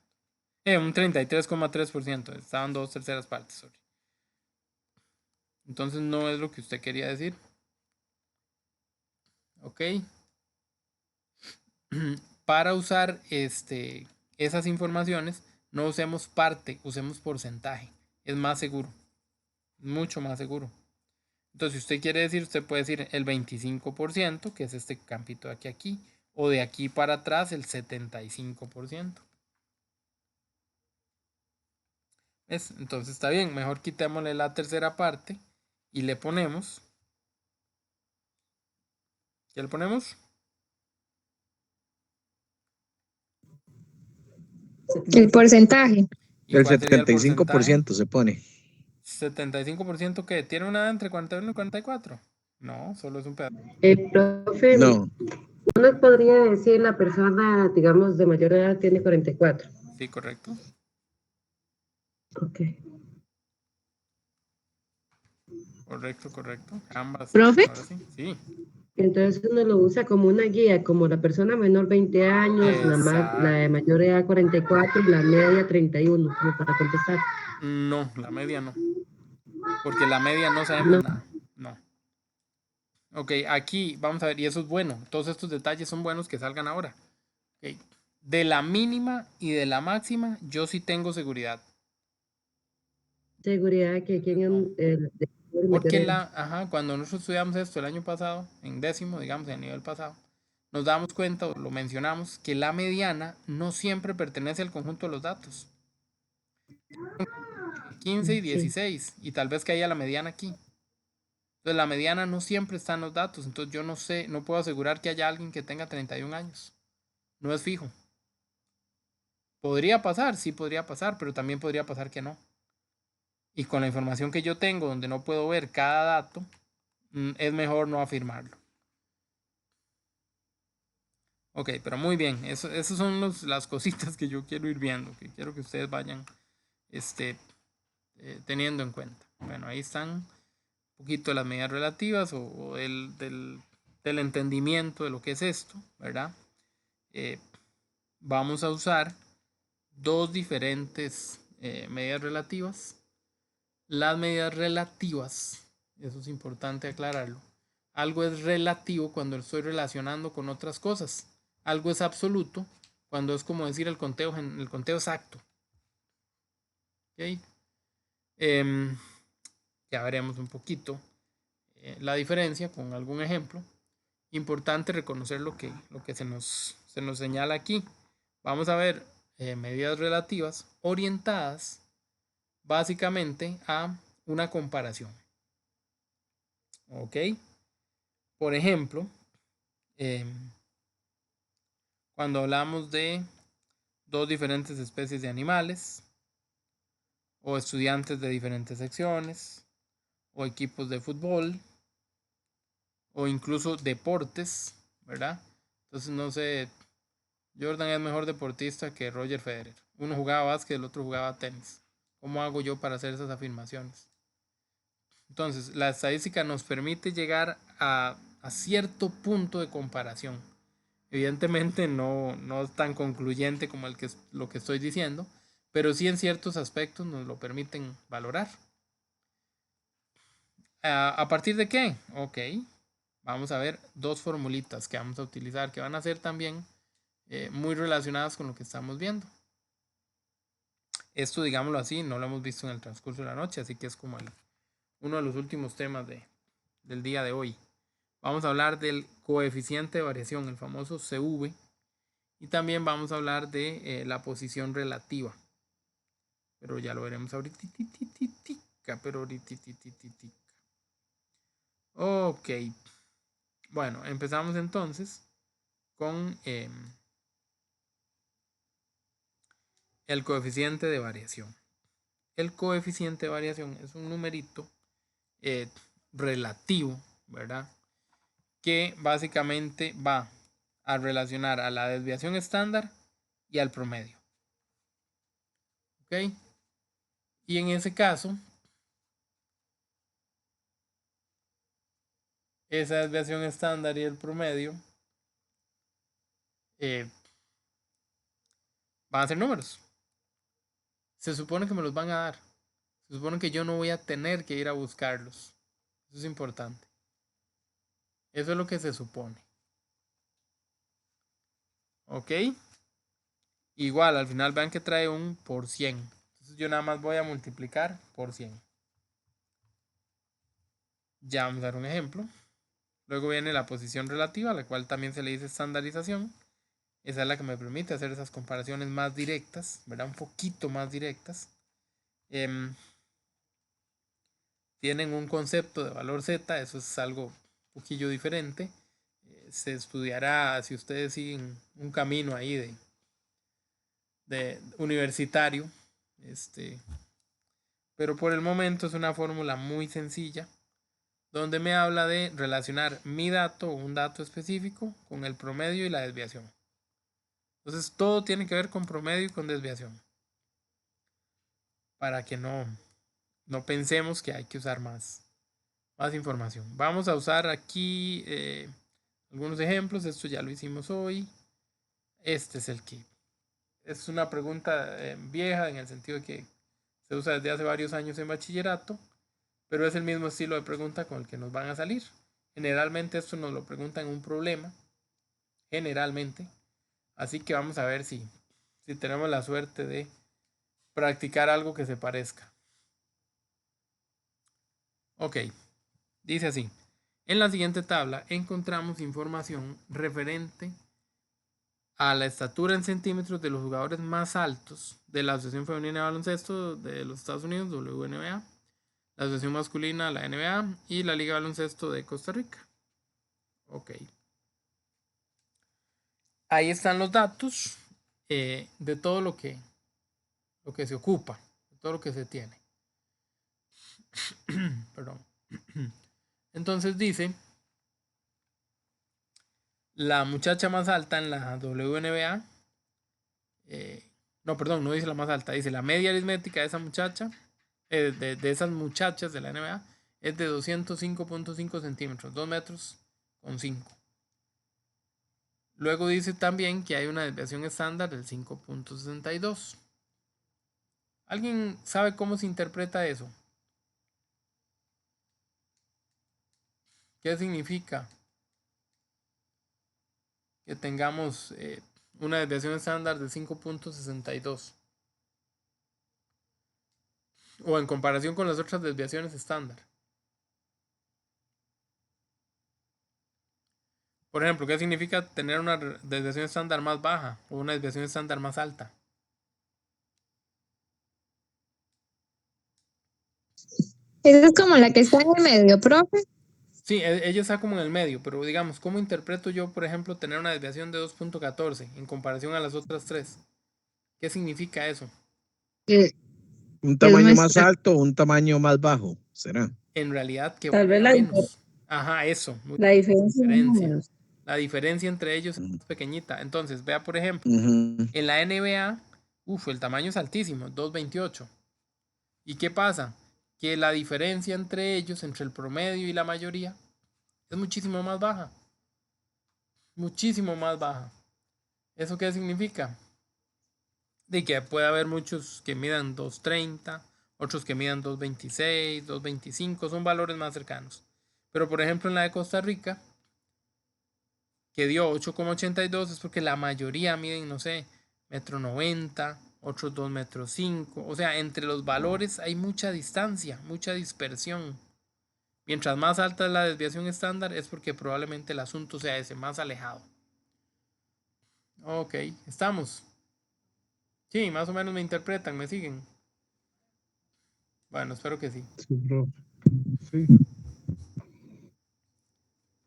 Un 33,3%. Estaban 2 terceras partes. Sorry. Entonces no es lo que usted quería decir. Ok. Para usar esas informaciones, no usemos parte, usemos porcentaje. Es más seguro. Mucho más seguro. Entonces, si usted quiere decir, usted puede decir el 25%, que es este campito de aquí, o de aquí para atrás el 75%. ¿Ves? Entonces está bien, mejor quitémosle la tercera parte y le ponemos. ¿Qué le ponemos? El porcentaje. ¿Y El cuál sería el porcentaje? 75% se pone. 75% que tiene una edad entre 41 y 44. No, solo es un pedazo. Profe, No, ¿no nos podría decir la persona, digamos, de mayor edad tiene 44? Sí, correcto. Ok. Correcto. Ambas. ¿Profe? Ahora sí. Sí. Entonces uno lo usa como una guía, como la persona menor 20 años, la de mayor edad 44 y la media 31, como para contestar. No, la media no. Porque la media no sabemos nada. No. Ok, aquí vamos a ver, y eso es bueno. Todos estos detalles son buenos que salgan ahora. Okay. De la mínima y de la máxima, yo sí tengo seguridad. Seguridad que No. Porque mayor cuando nosotros estudiamos esto el año pasado, en décimo, digamos, en el nivel pasado, nos damos cuenta, o lo mencionamos, que la mediana no siempre pertenece al conjunto de los datos. 15 y 16, y tal vez que haya la mediana aquí. Entonces la mediana no siempre está en los datos, entonces yo no sé, no puedo asegurar que haya alguien que tenga 31 años. No es fijo. Podría pasar, sí podría pasar, pero también podría pasar que no. Y con la información que yo tengo, donde no puedo ver cada dato, es mejor no afirmarlo. Ok, pero muy bien, esas son las cositas que yo quiero ir viendo, que quiero que ustedes vayan teniendo en cuenta. Bueno, ahí están un poquito de las medidas relativas o del entendimiento de lo que es esto, ¿verdad? Vamos a usar dos diferentes medidas relativas. Las medidas relativas, eso es importante aclararlo. Algo es relativo cuando estoy relacionando con otras cosas. Algo es absoluto cuando es como decir el conteo exacto. ¿Okay? Ya veremos un poquito la diferencia con algún ejemplo. Importante reconocer lo que se nos señala aquí. Vamos a ver medidas relativas orientadas básicamente a una comparación. ¿Ok? Por ejemplo, cuando hablamos de dos diferentes especies de animales, o estudiantes de diferentes secciones, o equipos de fútbol, o incluso deportes, ¿verdad? Entonces, no sé, Jordan es mejor deportista que Roger Federer. Uno jugaba básquet, el otro jugaba tenis. ¿Cómo hago yo para hacer esas afirmaciones? Entonces, la estadística nos permite llegar a cierto punto de comparación. Evidentemente no es tan concluyente como lo que estoy diciendo, pero sí en ciertos aspectos nos lo permiten valorar. ¿A partir de qué? Ok, vamos a ver dos formulitas que vamos a utilizar que van a ser también muy relacionadas con lo que estamos viendo. Esto, digámoslo así, no lo hemos visto en el transcurso de la noche, así que es como uno de los últimos temas del día de hoy. Vamos a hablar del coeficiente de variación, el famoso CV, y también vamos a hablar de la posición relativa. Pero ya lo veremos ahorita. Ok. Bueno, empezamos entonces con el coeficiente de variación. El coeficiente de variación es un numerito relativo, ¿verdad? Que básicamente va a relacionar a la desviación estándar y al promedio. ¿Ok? Y en ese caso, esa desviación estándar y el promedio van a ser números. Se supone que me los van a dar. Se supone que yo no voy a tener que ir a buscarlos. Eso es importante. Eso es lo que se supone. ¿Ok? Igual, al final vean que trae un por 100. Entonces yo nada más voy a multiplicar por 100. Ya vamos a dar un ejemplo. Luego viene la posición relativa, a la cual también se le dice estandarización. Esa es la que me permite hacer esas comparaciones más directas, ¿verdad? Un poquito más directas. Tienen un concepto de valor Z, eso es algo un poquillo diferente. Se estudiará si ustedes siguen un camino ahí de universitario. Pero por el momento es una fórmula muy sencilla, donde me habla de relacionar mi dato o un dato específico con el promedio y la desviación. Entonces todo tiene que ver con promedio y con desviación. Para que no pensemos que hay que usar más información. Vamos a usar aquí algunos ejemplos. Esto ya lo hicimos hoy. Este es el que es una pregunta vieja en el sentido de que se usa desde hace varios años en bachillerato, pero es el mismo estilo de pregunta con el que nos van a salir. Generalmente esto nos lo preguntan en un problema, generalmente. Así que vamos a ver si tenemos la suerte de practicar algo que se parezca. Ok, dice así. En la siguiente tabla encontramos información referente a la estatura en centímetros de los jugadores más altos de la Asociación Femenina de Baloncesto de los Estados Unidos, WNBA, la Asociación Masculina, la NBA, y la Liga de Baloncesto de Costa Rica. Ok. Ahí están los datos de todo lo que se ocupa, de todo lo que se tiene. Perdón. Entonces dice, la muchacha más alta en la WNBA, no dice la más alta, dice la media aritmética de esa muchacha, de esas muchachas de la NBA, es de 205.5 centímetros, 2 metros con 5. Luego dice también que hay una desviación estándar del 5.62. ¿Alguien sabe cómo se interpreta eso? ¿Qué significa que tengamos una desviación estándar de 5.62? O en comparación con las otras desviaciones estándar. Por ejemplo, ¿qué significa tener una desviación estándar más baja o una desviación estándar más alta? Esa es como la que está en el medio, profe. Sí, ella está como en el medio, pero digamos, ¿cómo interpreto yo, por ejemplo, tener una desviación de 2.14 en comparación a las otras tres? ¿Qué significa eso? Un tamaño más alto o un tamaño más bajo, ¿será? En realidad, que Tal vez menos. Ajá, eso. La diferencia. La diferencia entre ellos es más pequeñita. Entonces, vea, por ejemplo, Ujú. en la NBA, el tamaño es altísimo, 2.28. ¿Y qué pasa? Que la diferencia entre ellos, entre el promedio y la mayoría, es muchísimo más baja. Muchísimo más baja. ¿Eso qué significa? De que puede haber muchos que midan 2.30, otros que midan 2.26, 2.25, son valores más cercanos. Pero por ejemplo en la de Costa Rica, que dio 8,82, es porque la mayoría miden, no sé, 1,90 m, otros 2,5 m. O sea, entre los valores hay mucha distancia, mucha dispersión. Mientras más alta es la desviación estándar, es porque probablemente el asunto sea ese, más alejado. Ok, estamos. Sí, más o menos me interpretan, me siguen. Bueno, espero que sí. Sí, profe. Sí.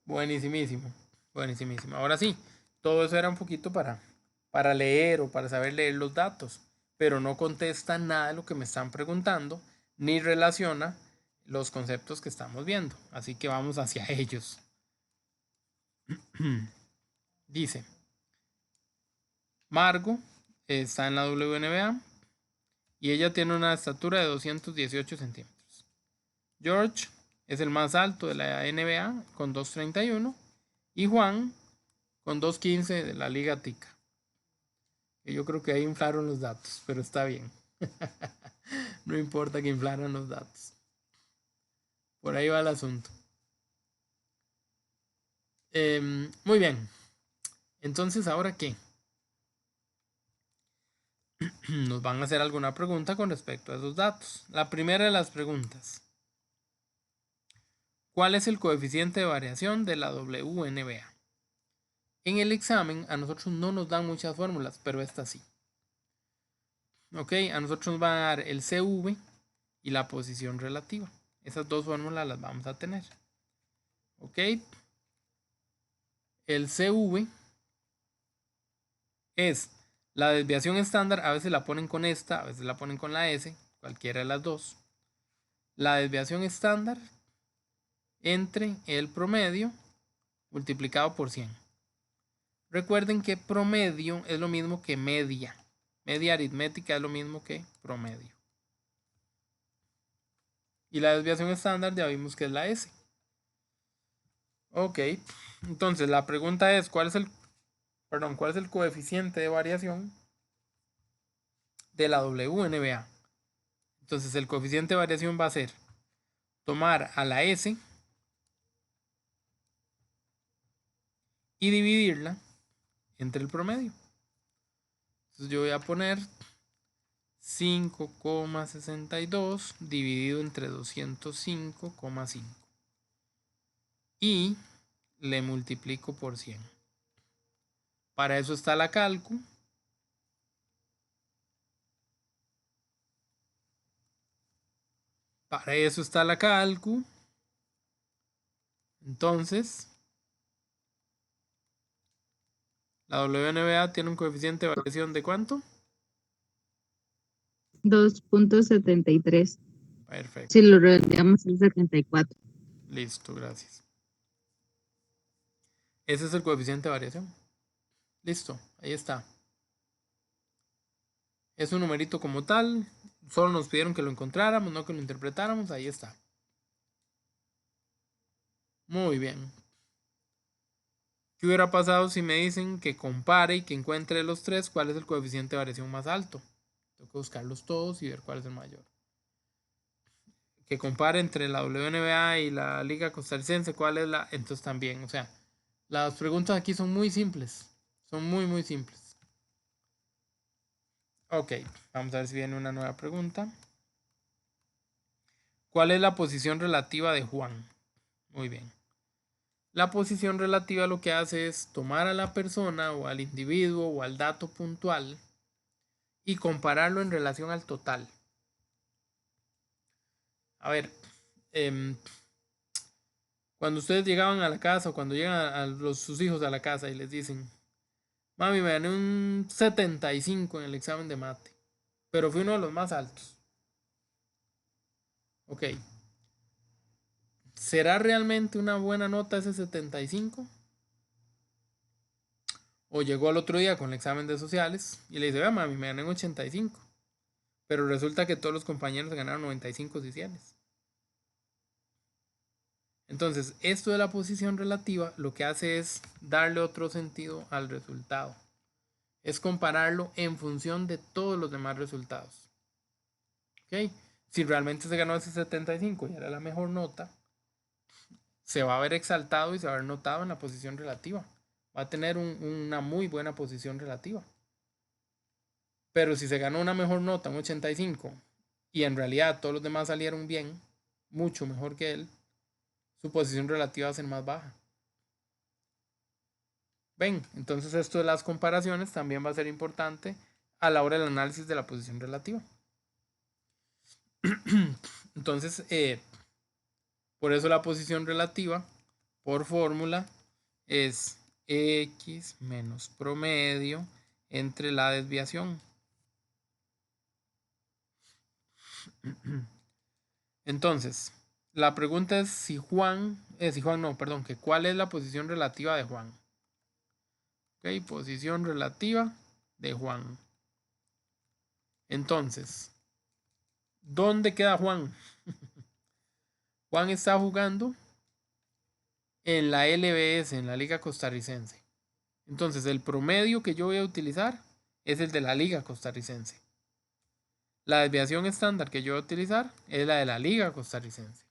Buenísimísimo. Buenísimísimo. Ahora sí, todo eso era un poquito para leer o para saber leer los datos, pero no contesta nada de lo que me están preguntando, ni relaciona los conceptos que estamos viendo. Así que vamos hacia ellos. Dice, Margo está en la WNBA y ella tiene una estatura de 218 centímetros. George es el más alto de la NBA con 2.31 y Juan con 2.15 de la Liga Tica. Yo creo que ahí inflaron los datos, pero está bien. No importa que inflaran los datos. Por ahí va el asunto. Muy bien. Entonces, ¿ahora qué? Nos van a hacer alguna pregunta con respecto a esos datos. La primera de las preguntas. ¿Cuál es el coeficiente de variación de la WNBA? En el examen a nosotros no nos dan muchas fórmulas, pero esta sí. Ok, a nosotros nos van a dar el CV y la posición relativa. Esas dos fórmulas las vamos a tener. Ok. El CV es la desviación estándar, a veces la ponen con esta, a veces la ponen con la S, cualquiera de las dos. La desviación estándar entre el promedio multiplicado por 100. Recuerden que promedio es lo mismo que media. Media aritmética es lo mismo que promedio. Y la desviación estándar ya vimos que es la S. Ok, entonces la pregunta es, ¿cuál es el coeficiente de variación de la WNBA? Entonces el coeficiente de variación va a ser tomar a la S y dividirla entre el promedio. Entonces yo voy a poner 5,62 dividido entre 205,5 y le multiplico por 100. Para eso está la calcu. Para eso está la calcu. Entonces, la WNBA tiene un coeficiente de variación de ¿cuánto? 2.73. Perfecto. Si lo redondeamos al 74. Listo, gracias. Ese es el coeficiente de variación. Listo, ahí está. Es un numerito como tal. Solo nos pidieron que lo encontráramos, no que lo interpretáramos. Ahí está. Muy bien. ¿Qué hubiera pasado si me dicen que compare y que encuentre los tres cuál es el coeficiente de variación más alto? Tengo que buscarlos todos y ver cuál es el mayor. Que compare entre la WNBA y la Liga Costarricense cuál es la... Entonces también, o sea, las preguntas aquí son muy simples. Son muy, muy simples. Ok, vamos a ver si viene una nueva pregunta. ¿Cuál es la posición relativa de Juan? Muy bien. La posición relativa lo que hace es tomar a la persona o al individuo o al dato puntual y compararlo en relación al total. A ver, cuando ustedes llegaban a la casa o cuando llegan sus hijos a la casa y les dicen, mami, me gané un 75 en el examen de mate, pero fui uno de los más altos. Ok. ¿Será realmente una buena nota ese 75? O llegó al otro día con el examen de sociales y le dice, vea mami, me gané un 85. Pero resulta que todos los compañeros ganaron 95 y 100. Entonces, esto de la posición relativa lo que hace es darle otro sentido al resultado. Es compararlo en función de todos los demás resultados. ¿Ok? Si realmente se ganó ese 75 y era la mejor nota, se va a ver exaltado y se va a ver notado en la posición relativa. Va a tener una muy buena posición relativa. Pero si se ganó una mejor nota, un 85, y en realidad todos los demás salieron bien, mucho mejor que él, su posición relativa va a ser más baja. ¿Ven? Entonces esto de las comparaciones también va a ser importante a la hora del análisis de la posición relativa. Entonces, por eso la posición relativa por fórmula es x menos promedio entre la desviación. Entonces, la pregunta es si que cuál es la posición relativa de Juan. Ok, posición relativa de Juan. Entonces, ¿dónde queda Juan? Juan está jugando en la LBS, en la Liga Costarricense. Entonces, el promedio que yo voy a utilizar es el de la Liga Costarricense. La desviación estándar que yo voy a utilizar es la de la Liga Costarricense.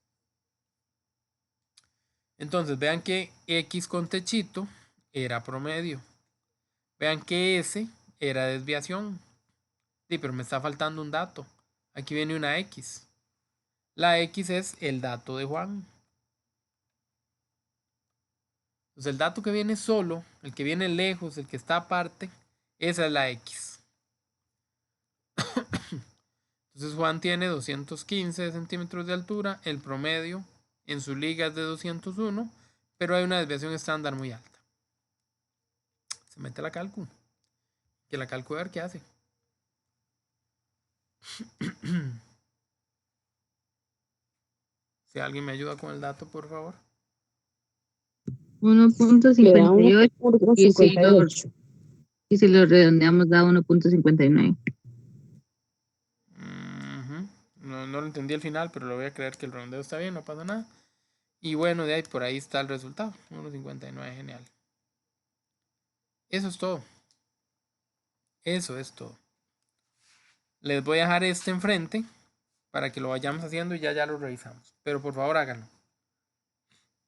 Entonces, vean que X con techito era promedio. Vean que S era desviación. Sí, pero me está faltando un dato. Aquí viene una X. La X es el dato de Juan. Entonces, el dato que viene solo, el que viene lejos, el que está aparte, esa es la X. Entonces, Juan tiene 215 centímetros de altura. El promedio en su liga es de 201, pero hay una desviación estándar muy alta. Se mete la cálculo. Que la cálculo a ver qué hace. Si alguien me ayuda con el dato, por favor. 1.58 y si lo, 1.58. y si lo redondeamos da 1.59. No lo entendí al final, pero lo voy a creer que el redondeo está bien, no pasa nada. Y bueno, de ahí por ahí está el resultado. 1.59, genial. Eso es todo. Eso es todo. Les voy a dejar este enfrente para que lo vayamos haciendo y ya lo revisamos. Pero por favor háganlo.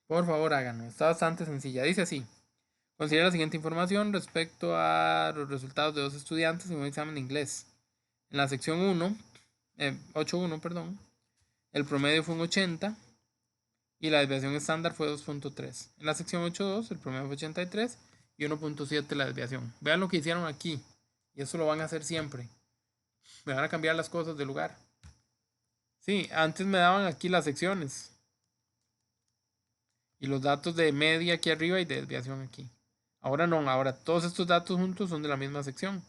Por favor háganlo. Está bastante sencilla. Dice así. Considera la siguiente información respecto a los resultados de dos estudiantes en un examen de inglés. En la sección 8.1, perdón, el promedio fue un 80 y la desviación estándar fue 2.3. En la sección 8.2 el promedio fue 83 y 1.7 la desviación. Vean lo que hicieron aquí y eso lo van a hacer siempre. Me van a cambiar las cosas de lugar. Sí, antes me daban aquí las secciones y los datos de media aquí arriba y de desviación aquí. Ahora no, ahora todos estos datos juntos son de la misma sección.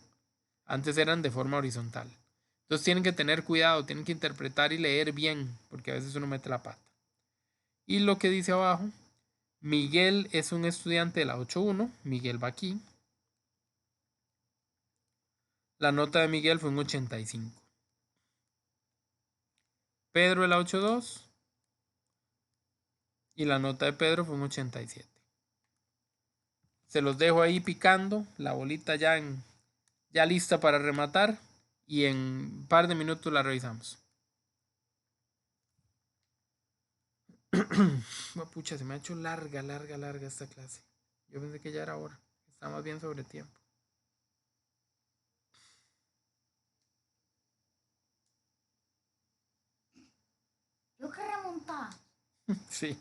Antes eran de forma horizontal. Entonces tienen que tener cuidado, tienen que interpretar y leer bien, porque a veces uno mete la pata. Y lo que dice abajo, Miguel es un estudiante de la 8.1, Miguel va aquí. La nota de Miguel fue un 85. Pedro de la 8.2 y la nota de Pedro fue un 87. Se los dejo ahí picando, la bolita ya lista para rematar y en un par de minutos la revisamos. Pucha, se me ha hecho larga esta clase. Yo pensé que ya era hora. Está más bien sobre tiempo. Yo que remontar. Sí.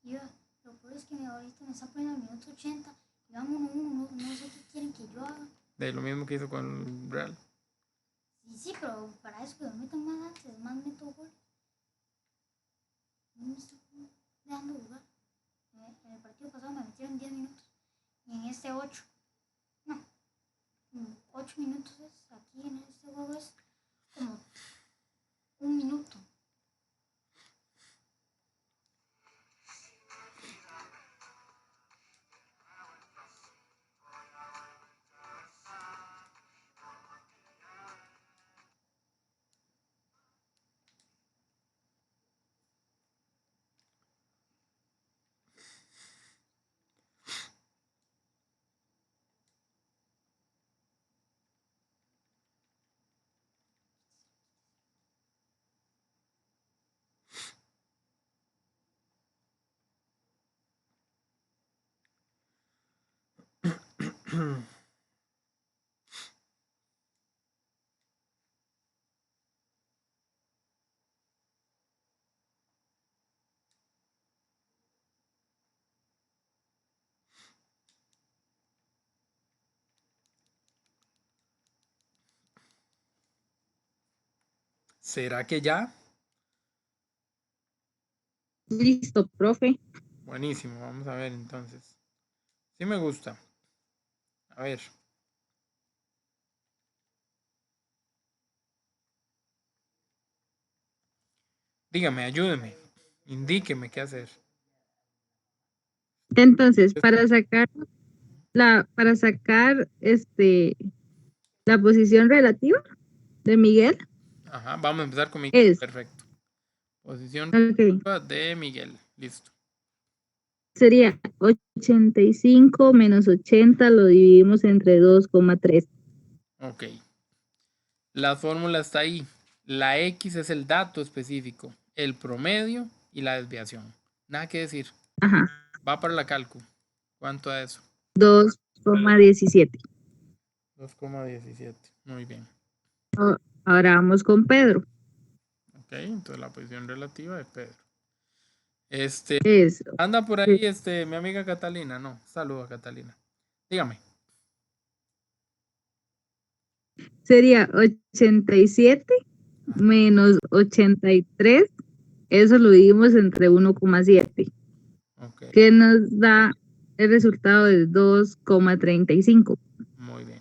Yo, lo peor es que ahorita me está poniendo el minuto 80 y vamos no sé qué quieren que yo haga. De lo mismo que hizo con el Real. Sí, pero para eso que me metan más antes, más meto gol. No me está dejando jugar. En el partido pasado me metieron 10 minutos y en este 8. No, 8 minutos es aquí en este juego es como 1 minuto. ¿Será que ya? Listo, profe. Buenísimo, vamos a ver entonces. Sí me gusta. A ver. Dígame, ayúdeme. Indíqueme qué hacer. Entonces, para sacar la posición relativa de Miguel Ajá, vamos a empezar con Miguel. es, Perfecto. Posición ok, de Miguel. Listo. sería 85 menos 80 lo dividimos entre 2,3. Ok. La fórmula está ahí. La X es el dato específico, el promedio y la desviación. Nada que decir. Ajá, Va para la cálculo. ¿Cuánto es eso? 2,17. 2,17. Muy bien. Ahora vamos con Pedro. Ok, entonces la posición relativa de Pedro. Es, Anda por ahí mi amiga Catalina. No, saluda Catalina. Dígame. sería 87 menos 83. Eso lo dividimos entre 1,7. Ok, Que nos da el resultado de 2,35. muy bien.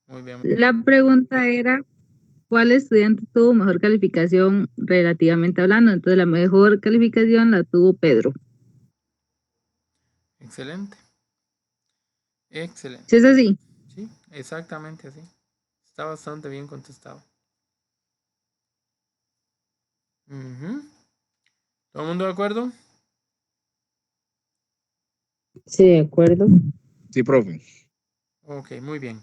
Muy bien. La pregunta era, ¿cuál estudiante tuvo mejor calificación relativamente hablando? Entonces la mejor calificación la tuvo Pedro. Excelente. Excelente. ¿Sí es así? Sí, exactamente así. Está bastante bien contestado. Ujú. ¿Todo el mundo de acuerdo? Sí, de acuerdo. Sí, profe. Ok, muy bien.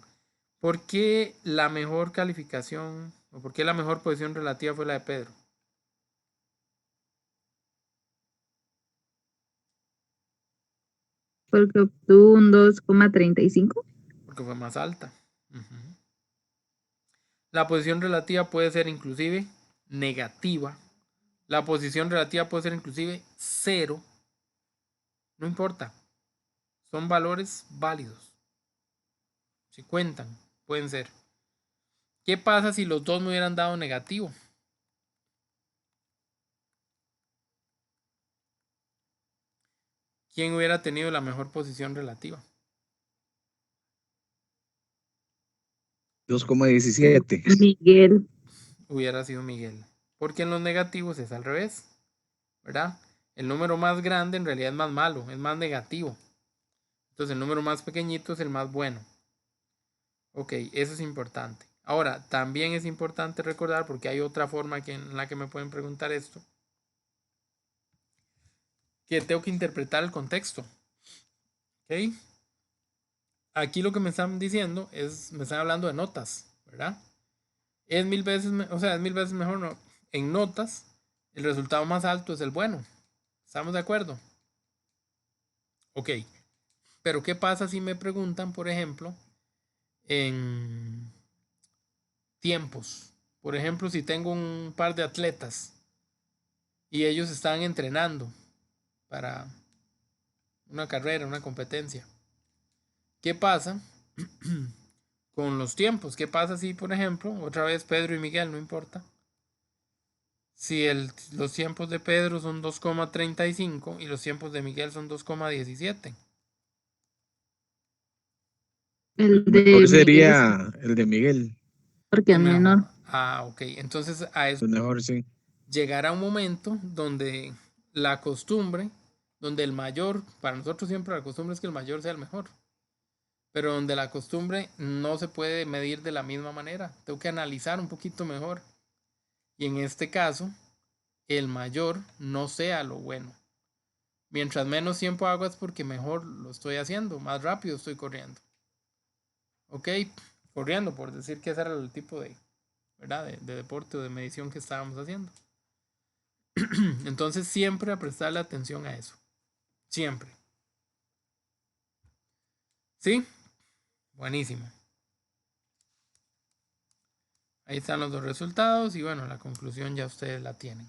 ¿Por qué la mejor calificación o por qué la mejor posición relativa fue la de Pedro? Porque obtuvo un 2,35. Porque fue más alta. Ujú. La posición relativa puede ser inclusive negativa. La posición relativa puede ser inclusive 0. No importa. Son valores válidos. Si cuentan, pueden ser. ¿Qué pasa si los dos me hubieran dado negativo? ¿Quién hubiera tenido la mejor posición relativa? 2,17. Miguel. Hubiera sido Miguel. Porque en los negativos es al revés, ¿verdad? El número más grande en realidad es más malo, es más negativo. Entonces el número más pequeñito es el más bueno. Ok, eso es importante. Ahora, también es importante recordar, porque hay otra forma en la que me pueden preguntar esto, que tengo que interpretar el contexto. ¿Ok? Aquí lo que me están diciendo es, me están hablando de notas, ¿verdad? Es 1000 veces, es 1000 veces mejor, no. En notas, el resultado más alto es el bueno. ¿Estamos de acuerdo? Ok. Pero ¿qué pasa si me preguntan, por ejemplo, en tiempos? Por ejemplo, si tengo un par de atletas y ellos están entrenando para una carrera, una competencia. ¿Qué pasa con los tiempos? ¿Qué pasa si, por ejemplo, otra vez Pedro y Miguel, no importa? Si los tiempos de Pedro son 2,35 y los tiempos de Miguel son 2,17. El de Mejor Miguel es sería el de Miguel. porque Es es menor. mejor. Ah, ok. Entonces a eso Es mejor, sí. llegará un momento donde la costumbre, donde el mayor, para nosotros siempre la costumbre es que el mayor sea el mejor, pero donde la costumbre no se puede medir de la misma manera. Tengo que analizar un poquito mejor. Y en este caso, el mayor no sea lo bueno. Mientras menos tiempo hago es porque mejor lo estoy haciendo, más rápido estoy corriendo. Ok, corriendo, por decir que ese era el tipo de, ¿verdad? De deporte o de medición que estábamos haciendo. Entonces siempre a prestarle atención a eso. Siempre. ¿Sí? Buenísimo. Ahí están los dos resultados y bueno, la conclusión ya ustedes la tienen.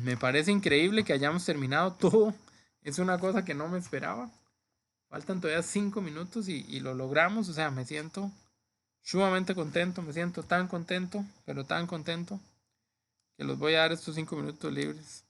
Me parece increíble que hayamos terminado todo. Es una cosa que no me esperaba. Faltan todavía 5 minutos y lo logramos. O sea, me siento sumamente contento. Me siento tan contento, pero tan contento, que los voy a dar estos 5 minutos libres.